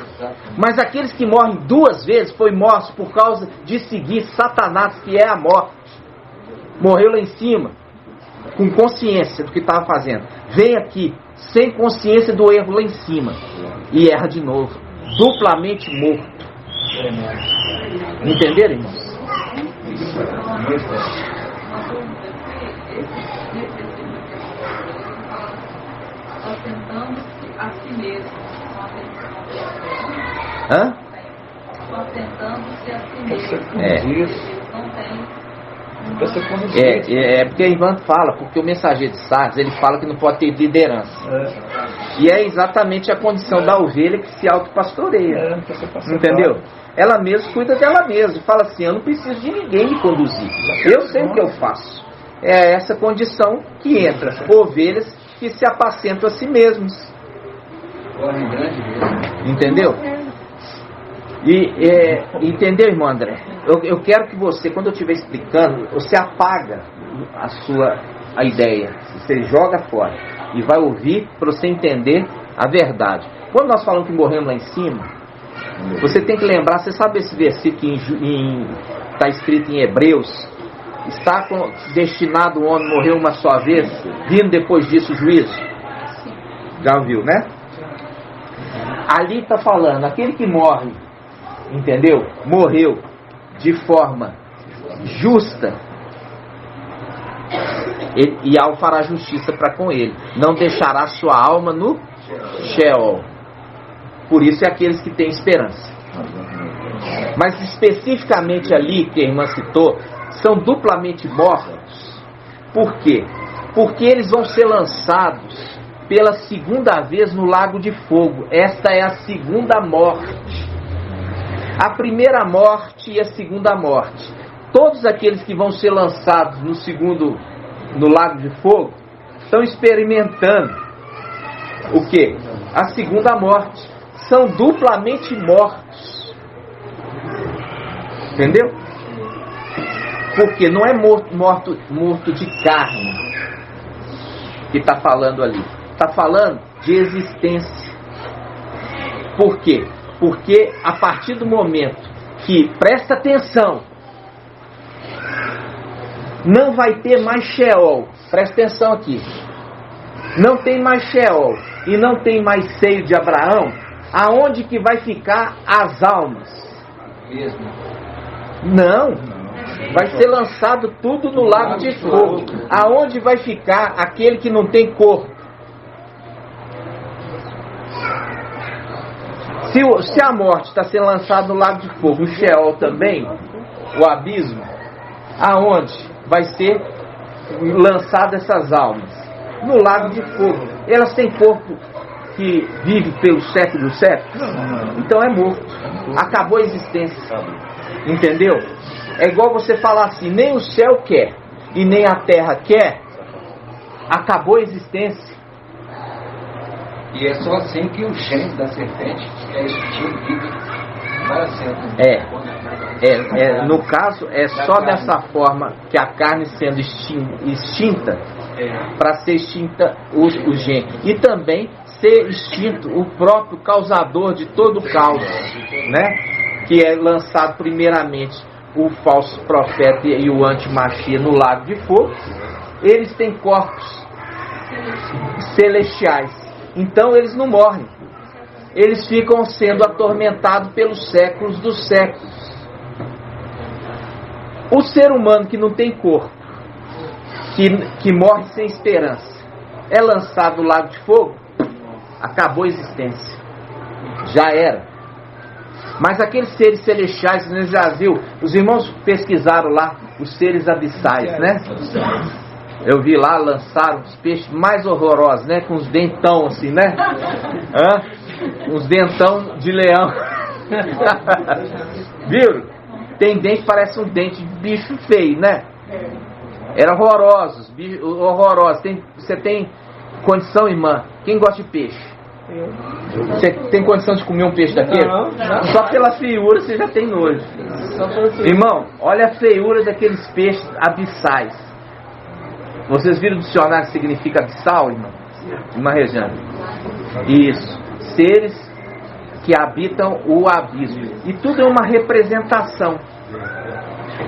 Mas aqueles que morrem 2 vezes, foi mortos por causa de seguir Satanás, que é a morte. Morreu lá em cima, com consciência do que estava fazendo. Vem aqui, sem consciência do erro lá em cima, e erra de novo, duplamente morto. Entenderam, irmãos? Ostentando-se a si mesmo. Hã? Ostentando-se a si mesmo. Não tem. Porque a Ivan fala, porque o mensageiro de Sardes, ele fala que não pode ter liderança. E é exatamente a condição da ovelha que se autopastoreia. Entendeu? Ela mesma cuida dela mesma. Fala assim, eu não preciso de ninguém me conduzir. Eu sei o que eu faço. É essa condição que entra. Ovelhas que se apacentam a si mesmos. Entendeu? Entendeu, irmão André? Eu quero que você, quando eu estiver explicando, você apaga a ideia. Você joga fora. E vai ouvir para você entender a verdade. Quando nós falamos que morremos lá em cima, você tem que lembrar, você sabe esse versículo que está escrito em Hebreus? Está destinado o homem morrer uma só vez, vindo depois disso o juízo. Já ouviu, né? Ali está falando, aquele que morre, entendeu? Morreu de forma justa, e ao fará justiça para com ele. Não deixará sua alma no Sheol. Por isso é aqueles que têm esperança. Mas especificamente ali, que a irmã citou, são duplamente mortos. Por quê? Porque eles vão ser lançados pela 2ª vez no lago de fogo. Esta é a 2ª morte. A primeira morte e a 2ª morte. Todos aqueles que vão ser lançados no lago de fogo estão experimentando o quê? A 2ª morte. São duplamente mortos. Entendeu? Porque não é morto de carne que está falando ali. Está falando de existência. Por quê? Porque a partir do momento que, presta atenção, não vai ter mais Sheol. Presta atenção aqui. Não tem mais Sheol e não tem mais seio de Abraão. Aonde que vai ficar as almas? Não. Vai ser lançado tudo no lago de fogo. Aonde vai ficar aquele que não tem corpo? Se a morte está sendo lançada no lago de fogo, o Sheol também, o abismo, aonde vai ser lançada essas almas? No lago de fogo. Elas têm corpo que vive pelo século dos séculos? Então é morto. Acabou a existência. Entendeu? É igual você falar assim, nem o céu quer e nem a terra quer. Acabou a existência. E é só assim que o gênio da serpente é extinto para sempre. No caso, é só dessa forma que a carne sendo extinta, para ser extinta o gênio. E também ser extinto o próprio causador de todo o caos, né? Que é lançado primeiramente o falso profeta e o antimachia no lago de fogo. Eles têm corpos celestiais. Então eles não morrem. Eles ficam sendo atormentados pelos séculos dos séculos. O ser humano que não tem corpo, que morre sem esperança, é lançado no lago de fogo, acabou a existência. Já era. Mas aqueles seres celestiais, você já viu, os irmãos pesquisaram lá os seres abissais, né? Eu vi lá, lançaram os peixes mais horrorosos, né? Com os dentão assim, né? Uns dentão de leão. Viram? Tem dente, parece um dente de bicho feio, né? Eram horrorosos, horrorosos. Você tem condição, irmã? Quem gosta de peixe? Você tem condição de comer um peixe daquele? Não. Só pela feiura você já tem nojo. Irmão, olha a feiura daqueles peixes abissais. Vocês viram o dicionário que significa abissal, irmão? Irmã Rejane? Isso. Seres que habitam o abismo. E tudo é uma representação.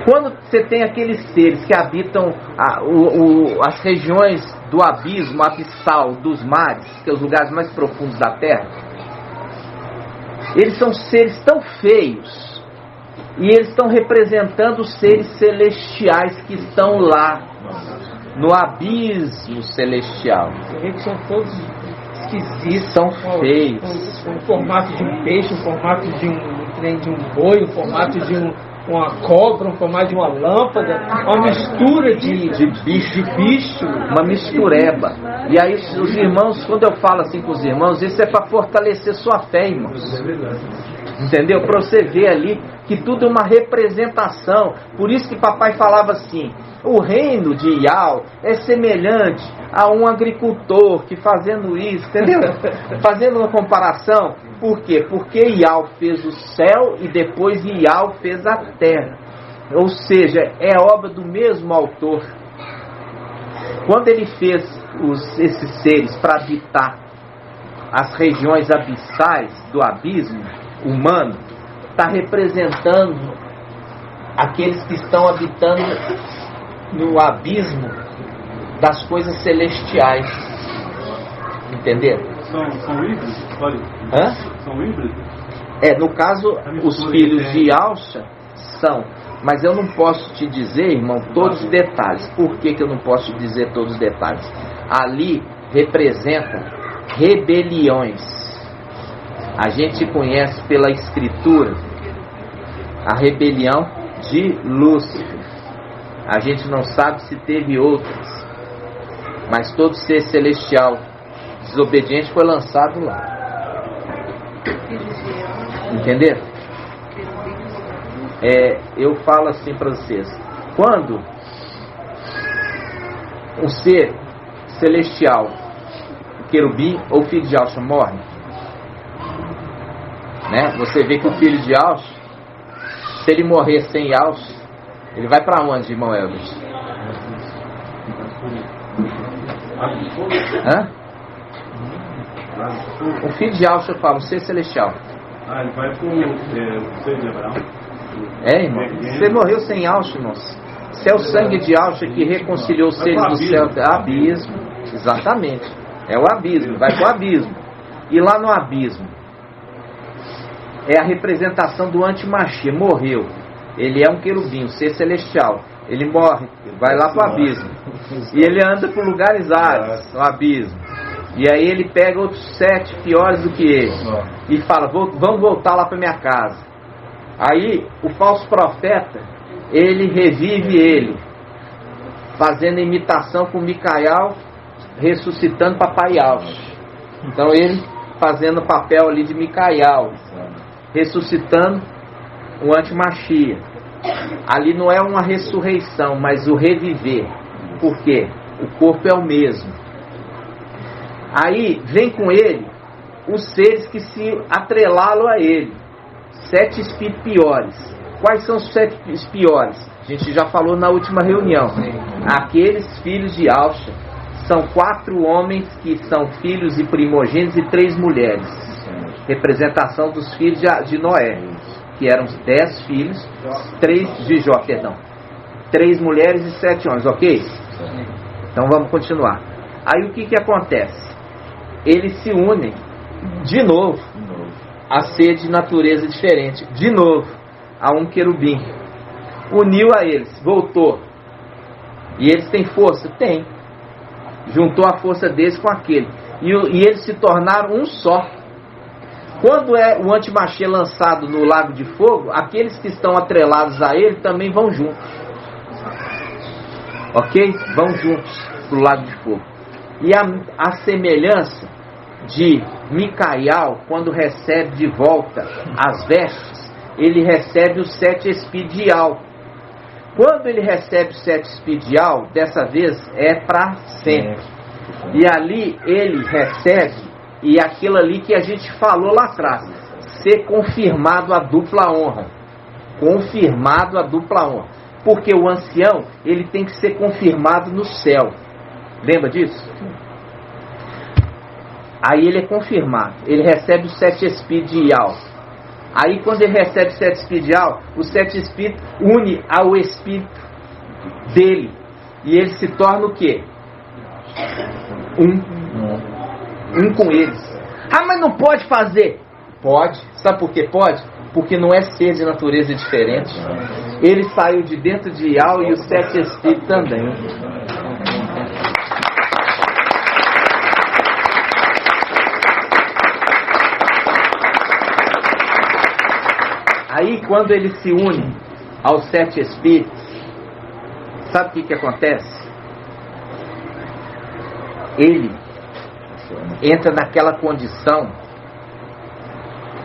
Quando você tem aqueles seres que habitam as regiões do abismo, abissal, dos mares, que é os lugares mais profundos da terra, eles são seres tão feios, e eles estão representando os seres celestiais que estão lá, no abismo celestial. Você vê que são todos esquisitos. São feios. Um formato de um peixe, um formato de um boi, um formato de uma cobra, um formato de uma lâmpada, uma mistura de bicho, uma mistureba. E aí os irmãos, quando eu falo assim com os irmãos, isso é para fortalecer sua fé, irmãos. Entendeu? Para você ver ali que tudo é uma representação. Por isso que papai falava assim: o reino de Ial é semelhante a um agricultor que fazendo isso, entendeu? Fazendo uma comparação. Por quê? Porque Ial fez o céu e depois Ial fez a terra. Ou seja, é obra do mesmo autor. Quando ele fez esses seres para habitar as regiões abissais do abismo humano, está representando aqueles que estão habitando no abismo das coisas celestiais. Entenderam? São híbridos? Hã? São híbridos? No caso, os filhos de Alcha são. Mas eu não posso te dizer, irmão, todos os detalhes. Por que eu não posso te dizer todos os detalhes? Ali representa rebeliões. A gente conhece pela Escritura a rebelião de Lúcifer. A gente não sabe se teve outras, mas todo ser celestial desobediente foi lançado lá. Entenderam? Eu falo assim para vocês: quando um ser celestial, querubim ou filho de Alcha morre, né? Você vê que o filho de Alcha, se ele morrer sem Alcha, ele vai para onde, irmão Elvis? Hã? O filho de Alcha, eu falo, um ser celestial. Ele vai para o ser de Abraão. Irmão, você morreu sem Alcha, irmãos. Se é o sangue de Alcha que reconciliou os seres do céu, abismo. Exatamente. É o abismo, vai para o abismo. E lá no abismo é a representação do antimachia. Morreu. Ele é um querubim, um ser celestial. Ele morre, vai lá para o abismo. E ele anda por lugares áridos, no abismo. E aí ele pega outros 7 piores do que ele e fala: vamos voltar lá para minha casa. Aí o falso profeta, ele revive ele, fazendo imitação com Micael, ressuscitando papai Alcha. Então ele fazendo o papel ali de Micael, ressuscitando o antimachia. Ali não é uma ressurreição, mas o reviver. Por quê? O corpo é o mesmo. Aí vem com ele os seres que se atrelaram a ele. 7 espíritos piores. Quais são os 7 piores? A gente já falou na última reunião. Aqueles filhos de Alcha são 4 homens que são filhos e primogênitos e 3 mulheres. Representação dos filhos de Noé, que eram 10 filhos, 3 de Jó, perdão. 3 mulheres e 7 homens, ok? Então vamos continuar. Aí o que acontece? Eles se unem de novo a ser de natureza diferente, de novo a um querubim. Uniu a eles, voltou. E eles têm força? Tem. Juntou a força deles com aquele. E eles se tornaram um só. Quando é o antimachia lançado no lago de fogo, aqueles que estão atrelados a ele também vão juntos. Ok? Vão juntos para o lago de fogo. E a semelhança de Micael, quando recebe de volta as vestes, ele recebe os 7 espíritos de Ial. Quando ele recebe o 7 espíritos de Al, dessa vez é para sempre. E ali ele recebe, e aquilo ali que a gente falou lá atrás, ser confirmado a dupla honra. Confirmado a dupla honra. Porque o ancião, ele tem que ser confirmado no céu. Lembra disso? Aí ele é confirmado. Ele recebe os 7 espíritos de Al. Aí quando ele recebe os 7 espíritos de Al, os 7 espíritos une ao espírito dele. E ele se torna o quê? Um com eles. Ah, mas não pode fazer. Pode. Sabe por que pode? Porque não é ser de natureza diferente. Ele saiu de dentro de Al e os 7 espíritos também. Aí quando ele se une aos 7 espíritos, sabe o que acontece? Ele entra naquela condição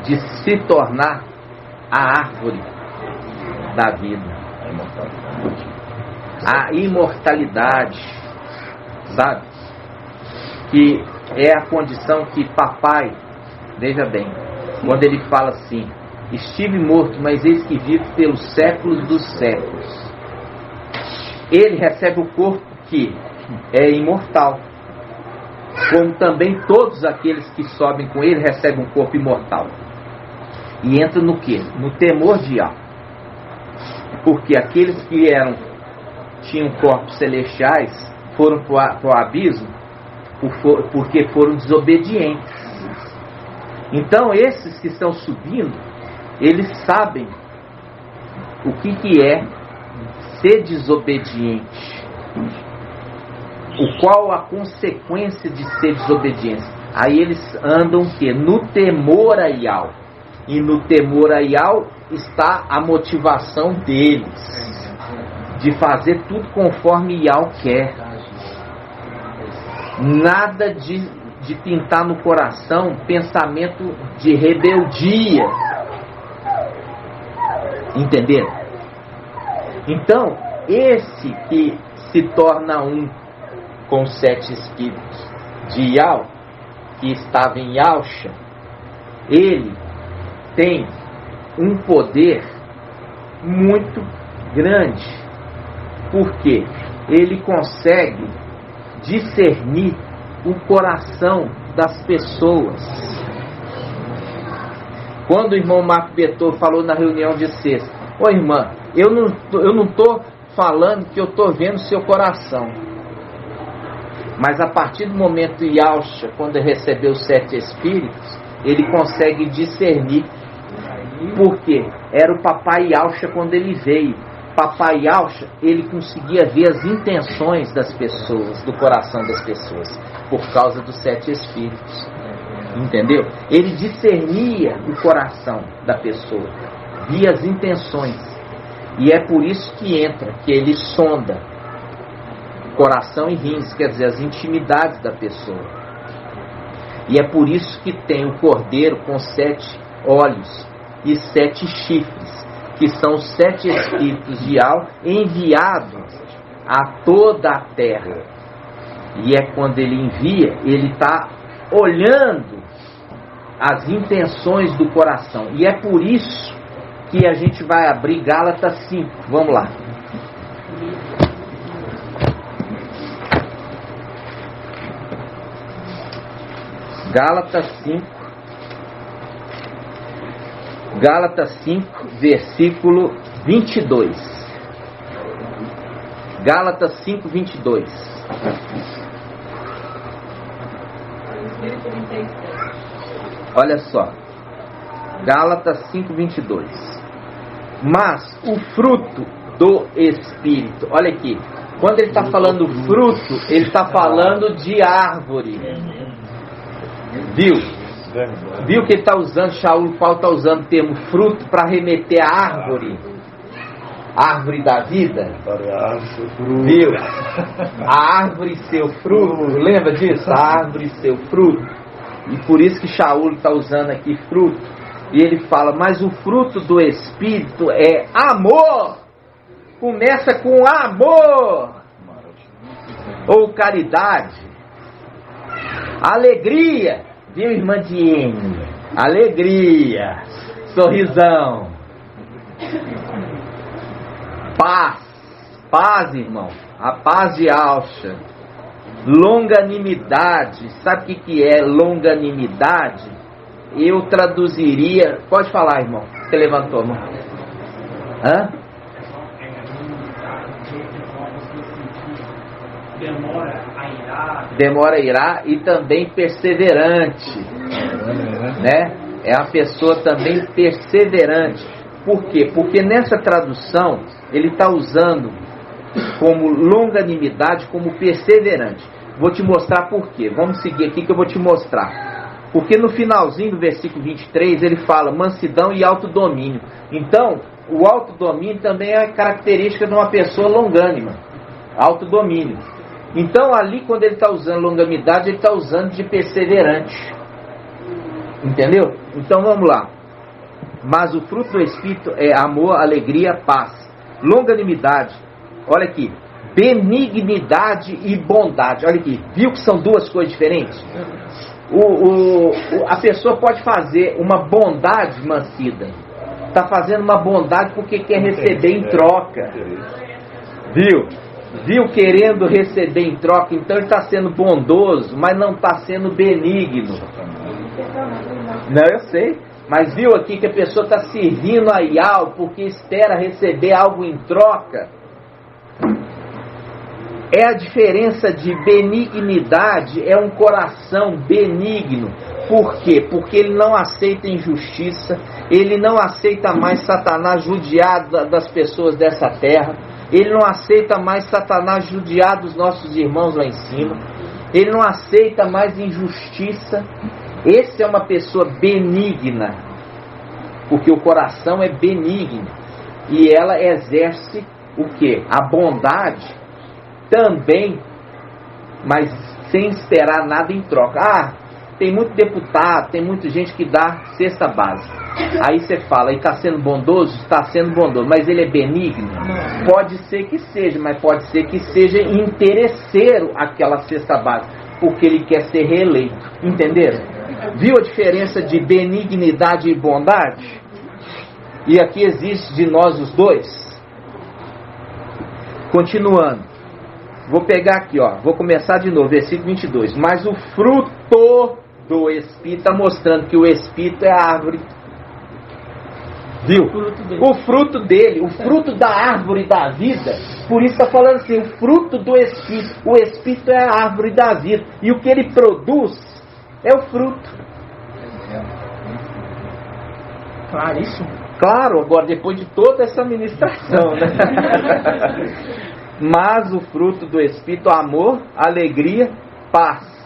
de se tornar a árvore da vida, a imortalidade, sabe? Que é a condição que papai, veja bem, quando ele fala assim: estive morto, mas eis que vivo pelos séculos dos séculos. Ele recebe o corpo que é imortal, como também todos aqueles que sobem com ele recebem um corpo imortal. E entra no quê? No temor de Al. Porque aqueles que tinham corpos celestiais foram para o abismo porque foram desobedientes. Então esses que estão subindo, eles sabem o que é ser desobediente. Qual a consequência de ser desobediente? Aí eles andam o quê? No temor a Yal. E no temor a Yal está a motivação deles de fazer tudo conforme Yal quer. Nada de pintar no coração pensamento de rebeldia. Entenderam? Então, esse que se torna um com os 7 espíritos de Yal, que estava em Yalcha, ele tem um poder muito grande, porque ele consegue discernir o coração das pessoas. Quando o irmão Marco Betor falou na reunião de sexta: ô irmã, eu não estou falando que eu estou vendo seu coração, mas a partir do momento Yalcha, quando ele recebeu os 7 espíritos, ele consegue discernir. Por quê? Era o papai Yalcha quando ele veio. Papai Yalcha, ele conseguia ver as intenções das pessoas, do coração das pessoas, por causa dos 7 espíritos. Entendeu? Ele discernia o coração da pessoa, via as intenções. E é por isso que entra, que ele sonda coração e rins, quer dizer, as intimidades da pessoa. E é por isso que tem o cordeiro com 7 olhos e 7 chifres, que são os 7 espíritos de Al enviados a toda a terra. E é quando ele envia, ele está olhando as intenções do coração. E é por isso que a gente vai abrir Gálatas 5. Vamos lá. Gálatas 5. Gálatas 5, versículo 22. Gálatas 5, 22. Olha só. Gálatas 5, 22. Mas o fruto do Espírito. Olha aqui. Quando ele está falando fruto, ele está falando de árvore. Viu? Viu que ele está usando, Shaul Paulo está usando o termo fruto para remeter à árvore. Árvore da vida. Viu? A árvore e seu fruto. Lembra disso? A árvore e seu fruto. E por isso que Shaul está usando aqui fruto. E ele fala, mas o fruto do Espírito é amor, Começa com amor ou caridade, alegria, viu, irmã Diene? Alegria, sorrisão, paz, irmão, a paz de Alcha, longanimidade. Sabe o que é longanimidade? Eu traduziria, pode falar, irmão, você levantou a mão. Hã? Demora a irar e também perseverante, né? É a pessoa também perseverante. Por quê? Porque nessa tradução ele está usando como longanimidade, como perseverante. Vou te mostrar por quê. Vamos seguir aqui que eu vou te mostrar. Porque no finalzinho do versículo 23 ele fala mansidão e autodomínio. Então, o autodomínio também é característica de uma pessoa longânima. Autodomínio. Então ali quando ele está usando longanimidade, ele está usando de perseverante. Entendeu? Então vamos lá. Mas o fruto do Espírito é amor, alegria, paz. Longanimidade, olha aqui, benignidade e bondade. Olha aqui, viu que são duas coisas diferentes? A pessoa pode fazer uma bondade mancida. Está fazendo uma bondade porque quer receber em troca. Viu querendo receber em troca, então ele está sendo bondoso, mas não está sendo benigno. Não, eu sei, mas viu aqui que a pessoa está servindo a Yahweh porque espera receber algo em troca. É a diferença de benignidade, é um coração benigno. Por quê? Porque ele não aceita injustiça, ele não aceita mais Satanás judiar das pessoas dessa terra. Ele não aceita mais Satanás judiar dos nossos irmãos lá em cima. Ele não aceita mais injustiça. Esse é uma pessoa benigna. Porque o coração é benigno. E ela exerce o quê? A bondade também, mas sem esperar nada em troca. Tem muito deputado, tem muita gente que dá cesta básica. Aí você fala, ele está sendo bondoso? Está sendo bondoso, mas ele é benigno? Pode ser que seja, mas pode ser que seja interesseiro aquela cesta básica, porque ele quer ser reeleito. Entenderam? Viu a diferença de benignidade e bondade? E aqui existe de nós os dois. Continuando. Vou pegar aqui, vou começar de novo, versículo 22. Mas o fruto do Espírito está mostrando que o Espírito é a árvore. Viu? O fruto dele, o fruto da árvore da vida. Por isso está falando assim, o fruto do Espírito. O Espírito é a árvore da vida. E o que ele produz é o fruto. Claríssimo. Claro, agora depois de toda essa ministração, né? Mas o fruto do Espírito, amor, alegria, paz.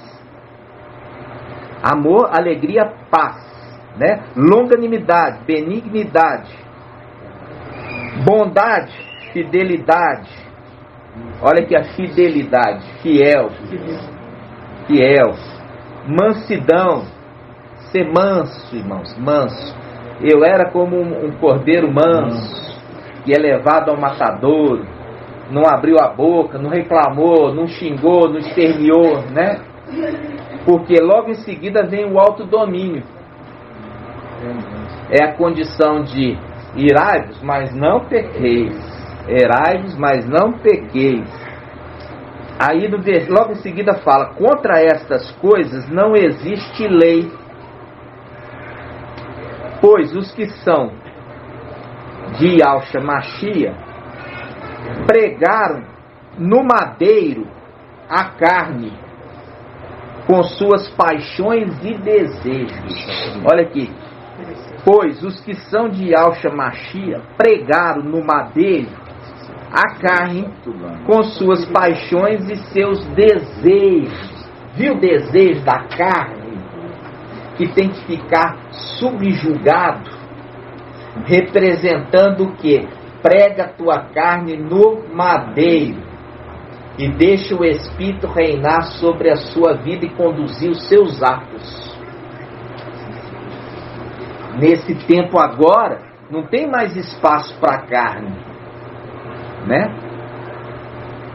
Amor, alegria, paz, né? Longanimidade, benignidade, bondade, fidelidade. Olha aqui a fidelidade, fiel, mansidão, ser manso, irmãos, manso. Eu era como um cordeiro manso, que é levado ao matadouro, não abriu a boca, não reclamou, não xingou, não esperneou, né? Porque logo em seguida vem o autodomínio. É a condição de irai-vos, mas não pequeis. Irai-vos, mas não pequeis. Aí logo em seguida fala, contra estas coisas não existe lei. Pois os que são de Yahshua Mashiach pregaram no madeiro a carne com suas paixões e desejos. Olha aqui. Pois os que são de Yahshua Mashiach pregaram no madeiro a carne com suas paixões e seus desejos. Viu o desejo da carne? Que tem que ficar subjugado, representando o quê? Prega a tua carne no madeiro e deixa o Espírito reinar sobre a sua vida e conduzir os seus atos. Nesse tempo agora, não tem mais espaço para a carne. né?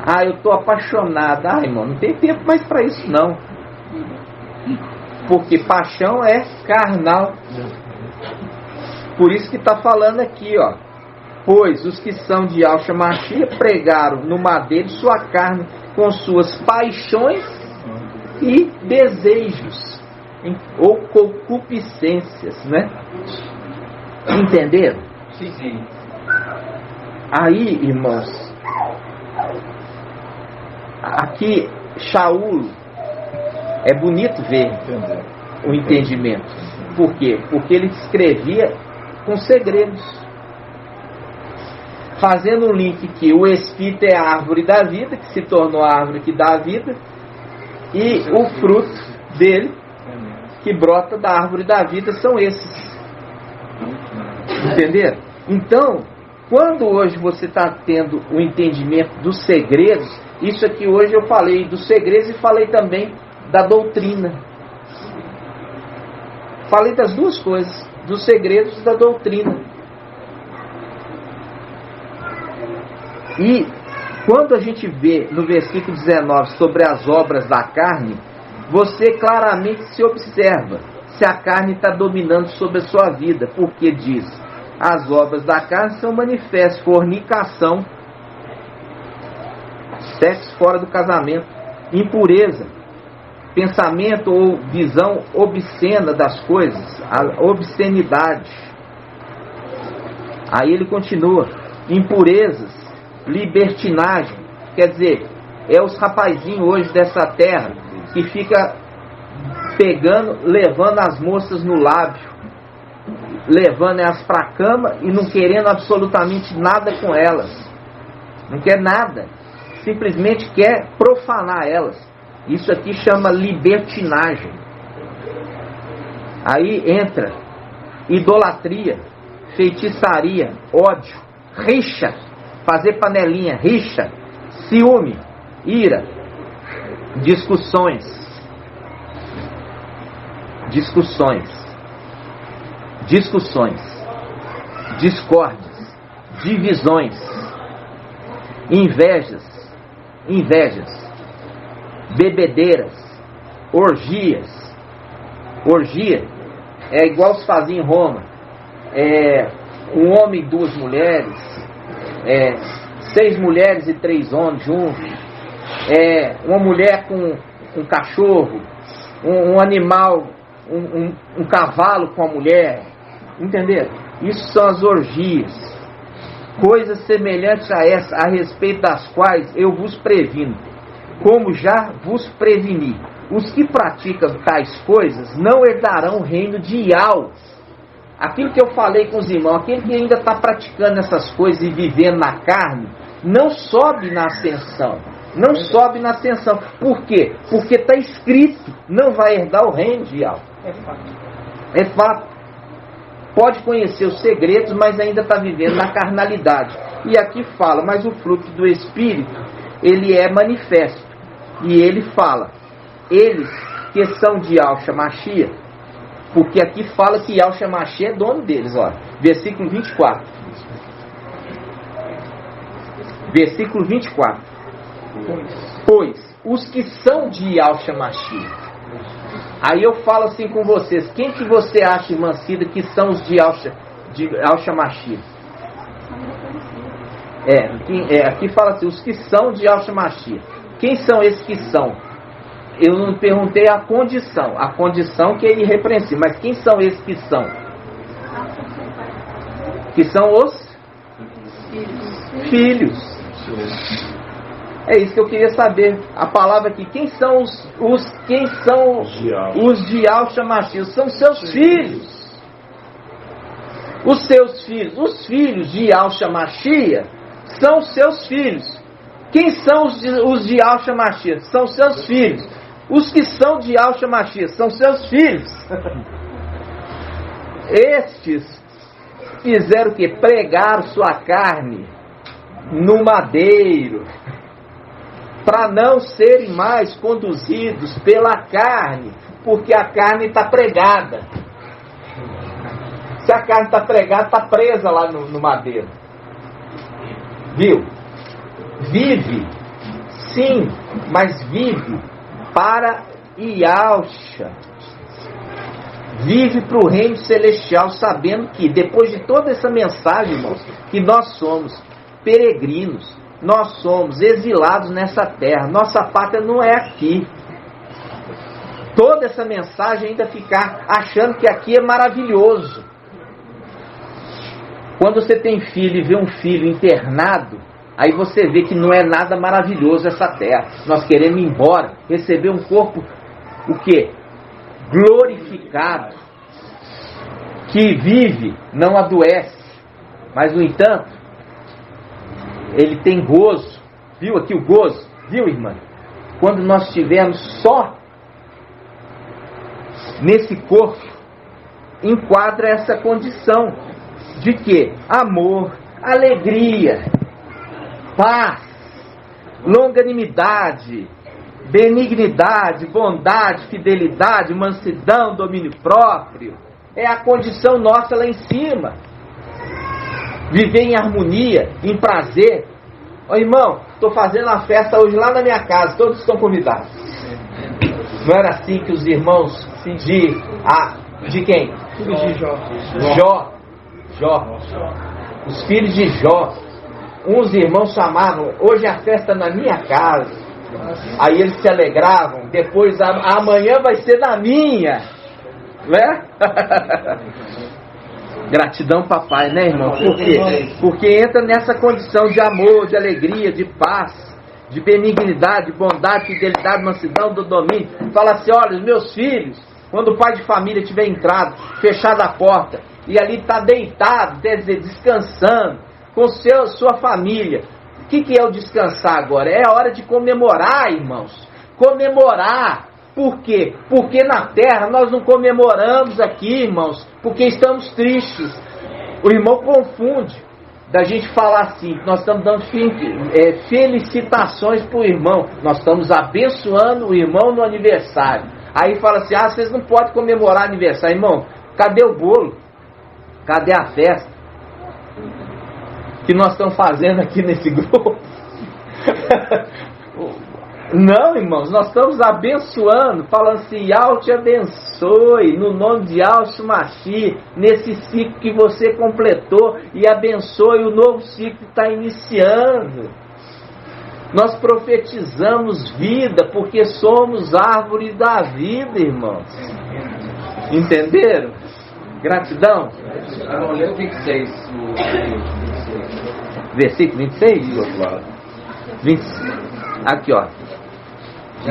Ah, eu estou apaixonada. Ah, irmão, não tem tempo mais para isso não. Porque paixão é carnal. Por isso que está falando aqui, ó. Pois os que são de Yahshua Mashiach pregaram no madeiro sua carne com suas paixões e desejos, ou concupiscências, né? Entenderam? Sim. Aí, irmãos, aqui Shaul, é bonito ver o entendimento. Por quê? Porque ele escrevia com segredos, fazendo um link que o Espírito é a árvore da vida, que se tornou a árvore que dá a vida, e o fruto dele, que brota da árvore da vida, são esses. Entenderam? Então, quando hoje você está tendo o entendimento dos segredos, isso aqui hoje eu falei dos segredos e falei também da doutrina. Falei das duas coisas, dos segredos e da doutrina. E quando a gente vê no versículo 19 sobre as obras da carne, você claramente se observa se a carne está dominando sobre a sua vida, porque diz: as obras da carne são manifestas: fornicação, sexo fora do casamento, impureza, pensamento ou visão obscena das coisas, a obscenidade. Aí ele continua: impurezas, libertinagem, quer dizer, é os rapazinhos hoje dessa terra que fica pegando, levando as moças no lábio, levando elas para a cama e não querendo absolutamente nada com elas, não quer nada, simplesmente quer profanar elas. Isso aqui chama libertinagem. Aí entra idolatria, feitiçaria, ódio, rixa, fazer panelinha, rixa, ciúme, ira, discussões, discórdias, divisões, invejas, bebedeiras, orgia é igual se fazia em Roma, um homem e duas mulheres, 6 mulheres e 3 homens juntos, uma mulher com um cachorro, um animal, um cavalo com a mulher, entenderam? Isso são as orgias, coisas semelhantes a essa, a respeito das quais eu vos previno, como já vos preveni. Os que praticam tais coisas não herdarão o reino de Yahweh. Aquilo que eu falei com os irmãos, aquele que ainda está praticando essas coisas e vivendo na carne, não sobe na ascensão. Não sobe na ascensão. Por quê? Porque está escrito: não vai herdar o reino de Yahweh. É fato. Pode conhecer os segredos, mas ainda está vivendo na carnalidade. E aqui fala: mas o fruto do Espírito, ele é manifesto. E ele fala: eles que são de Yahshua Mashiach, porque aqui fala que Yahshua Mashiach é dono deles, ó. Versículo 24. Versículo 24. Pois os que são de Yahshua Mashiach. Aí eu falo assim com vocês: quem que você acha, irmã Cida, que são os de Yahshua Mashiach? Aqui fala assim: os que são de Yahshua Mashiach. Quem são esses que são? Eu não perguntei a condição que é irrepreensível, mas quem são esses que são? Que são os filhos. É isso que eu queria saber. A palavra aqui: quem são os de Yahshua Mashiach? São seus filhos. Os seus filhos. Os filhos de Yahshua Mashiach são seus filhos. Quem são os de Yahshua Mashiach? São seus filhos. Os que são de Yahshua Mashiach são seus filhos. Estes fizeram o quê? Pregaram sua carne no madeiro, para não serem mais conduzidos pela carne, porque a carne está pregada. Se a carne está pregada, está presa lá no madeiro. Viu? vive, sim, mas vive para Yahshua. Vive para o reino celestial, sabendo que depois de toda essa mensagem, irmãos, que nós somos peregrinos, nós somos exilados nessa terra, nossa pátria não é aqui. Toda essa mensagem ainda ficar achando que aqui é maravilhoso. Quando você tem filho e vê um filho internado, aí você vê que não é nada maravilhoso essa terra. Nós queremos ir embora, receber um corpo, o quê? Glorificado, que vive, não adoece, mas no entanto, ele tem gozo. Viu aqui o gozo? Viu, irmã? Quando nós estivermos só nesse corpo, enquadra essa condição de que? Amor, alegria, paz, longanimidade, benignidade, bondade, fidelidade, mansidão, domínio próprio. É a condição nossa lá em cima. Viver em harmonia, em prazer. Ô irmão, estou fazendo uma festa hoje lá na minha casa, todos estão convidados. Não era assim que os irmãos de quem? Filhos de Jó. Os filhos de Jó. Uns irmãos chamavam, hoje é a festa na minha casa. Aí eles se alegravam, depois amanhã vai ser na minha, né? Gratidão, papai, né, irmão? Por quê? Porque entra nessa condição de amor, de alegria, de paz, de benignidade, de bondade, fidelidade, mansidão, do domínio. Fala assim, olha, os meus filhos, quando o pai de família tiver entrado, fechado a porta, e ali está deitado, quer dizer, descansando, com sua família. O que é o descansar agora? É a hora de comemorar, irmãos. Comemorar. Por quê? Porque na terra nós não comemoramos aqui, irmãos, porque estamos tristes. O irmão confunde da gente falar assim, nós estamos dando felicitações para o irmão, nós estamos abençoando o irmão no aniversário. Aí fala assim, vocês não podem comemorar aniversário. Irmão, cadê o bolo? Cadê a festa que nós estamos fazendo aqui nesse grupo? Não, irmãos, nós estamos abençoando, falando assim, Yahweh te abençoe, no nome de Yahshua Mashiach, nesse ciclo que você completou, e abençoe o novo ciclo que está iniciando. Nós profetizamos vida, porque somos árvore da vida, irmãos. Entenderam? Gratidão. Vamos ler o 26. Versículo 26? Do outro lado. 25. Aqui, ó.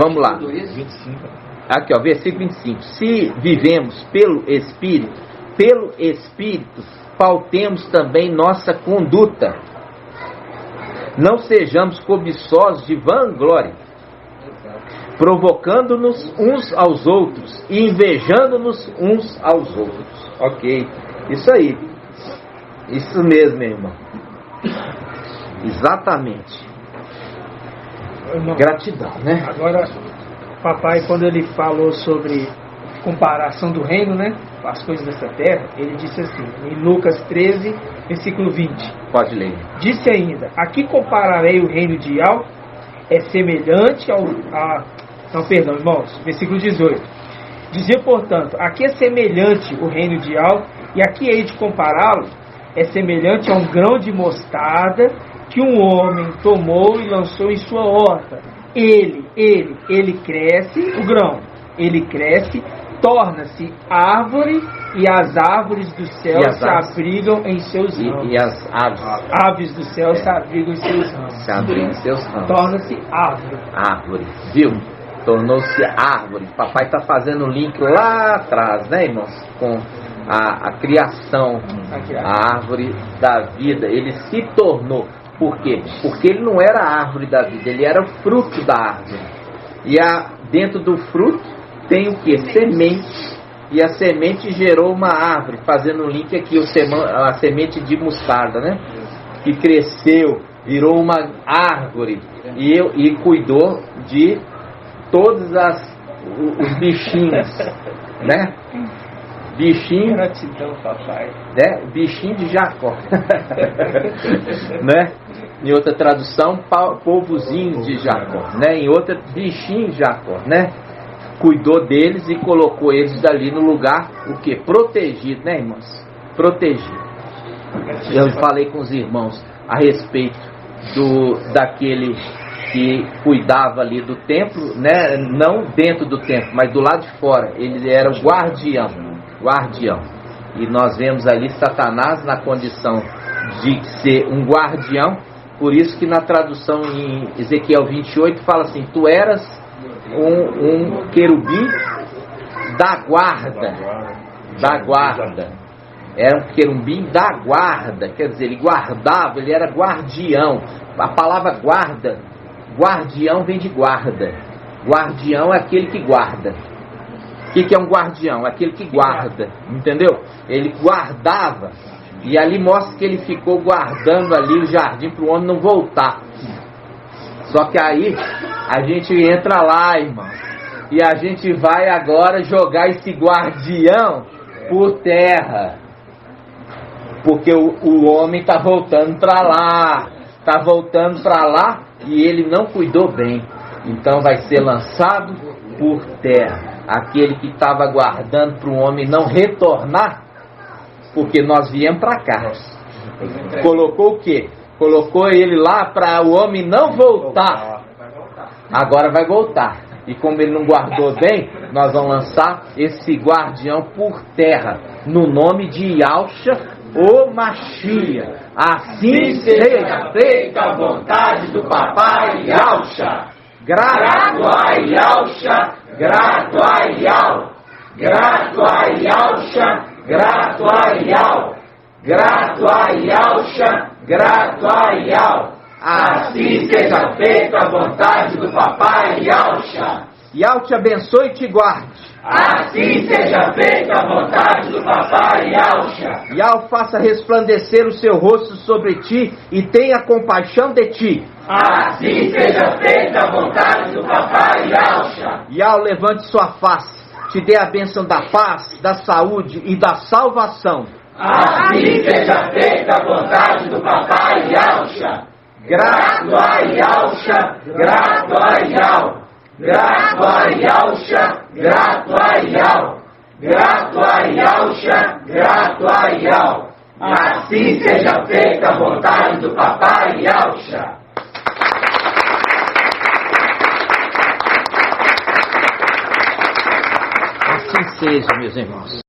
Vamos lá. 25. Aqui, ó, versículo 25. Se vivemos pelo Espírito, pautemos também nossa conduta. Não sejamos cobiçosos de vanglória, provocando-nos uns aos outros e invejando-nos uns aos outros. Ok, isso aí. Isso mesmo, meu irmão. Exatamente. Irmão, gratidão, né? Agora, papai, quando ele falou sobre comparação do reino, né, com as coisas dessa terra, ele disse assim, em Lucas 13, versículo 20. Pode ler. Disse ainda, aqui compararei o reino de Yahweh, é semelhante irmãos, versículo 18. Dizia, portanto, aqui é semelhante o reino de Yahweh, e aqui hei de compará-lo, é semelhante a um grão de mostarda que um homem tomou e lançou em sua horta. Ele cresce, o grão, ele cresce, torna-se árvore, e as árvores do céu se abrigam em seus ramos. E as aves do céu se abrigam em seus ramos. Se abrigam em seus ramos. Torna-se árvore. Árvore, viu? Tornou-se árvore. Papai está fazendo o link lá atrás, né, irmãos? Com a criação, a árvore da vida. Ele se tornou. Por quê? Porque ele não era a árvore da vida, ele era o fruto da árvore. E dentro do fruto tem o que? Semente. E a semente gerou uma árvore, fazendo um link aqui, a semente de mostarda, né? Que cresceu, virou uma árvore e cuidou de todos os bichinhos, né? Bichinho. Gratidão, papai. Né? Bichinho de Jacó. Né? Em outra tradução, povozinho de Jacó. Né? Em outra, bichinho de Jacó. Né? Cuidou deles e colocou eles dali no lugar, o que? Protegido, né, irmãos? Protegido. Eu falei com os irmãos a respeito daquele que cuidava ali do templo, né? Não dentro do templo, mas do lado de fora. Ele era o guardião. E nós vemos ali Satanás na condição de ser um guardião. Por isso que na tradução em Ezequiel 28 fala assim: tu eras um querubim da guarda. Era um querubim da guarda, quer dizer, ele guardava, ele era guardião. A palavra guardião vem de guarda. Guardião é aquele que guarda. O que é um guardião? É aquele que guarda, entendeu? Ele guardava, e ali mostra que ele ficou guardando ali o jardim para o homem não voltar. Só que aí a gente entra lá, irmão, e a gente vai agora jogar esse guardião por terra. Porque o homem está voltando para lá, e ele não cuidou bem. Então vai ser lançado por terra. Aquele que estava aguardando para o homem não retornar, porque nós viemos para cá. Colocou o quê? Colocou ele lá para o homem não voltar. Agora vai voltar. E como ele não guardou bem, nós vamos lançar esse guardião por terra, no nome de Yahushua o Mashiach. Assim seja feita a vontade do papai Yahushua. Grato a Yahushua, grato a Yahu, grato a Yahushua, grato a Yahu, grato a Yahushua, grato a Yahu. Assim seja feita a vontade do papai Yahushua. Yahu te abençoe e te guarde. Assim seja feita a vontade do papai Yahushua. Yahu faça resplandecer o seu rosto sobre ti e tenha compaixão de ti. Assim seja feita a vontade do papai Yahushua. Yahu levante sua face, te dê a bênção da paz, da saúde e da salvação. Assim seja feita a vontade do papai Yahushua. Grato a Yahushua, grato a Yahu. Grato a Yahushua, grato a Yahu. Grato a Yahushua, grato a Yahu. Assim seja feita a vontade do papai Yahushua. Assim seja, meus irmãos.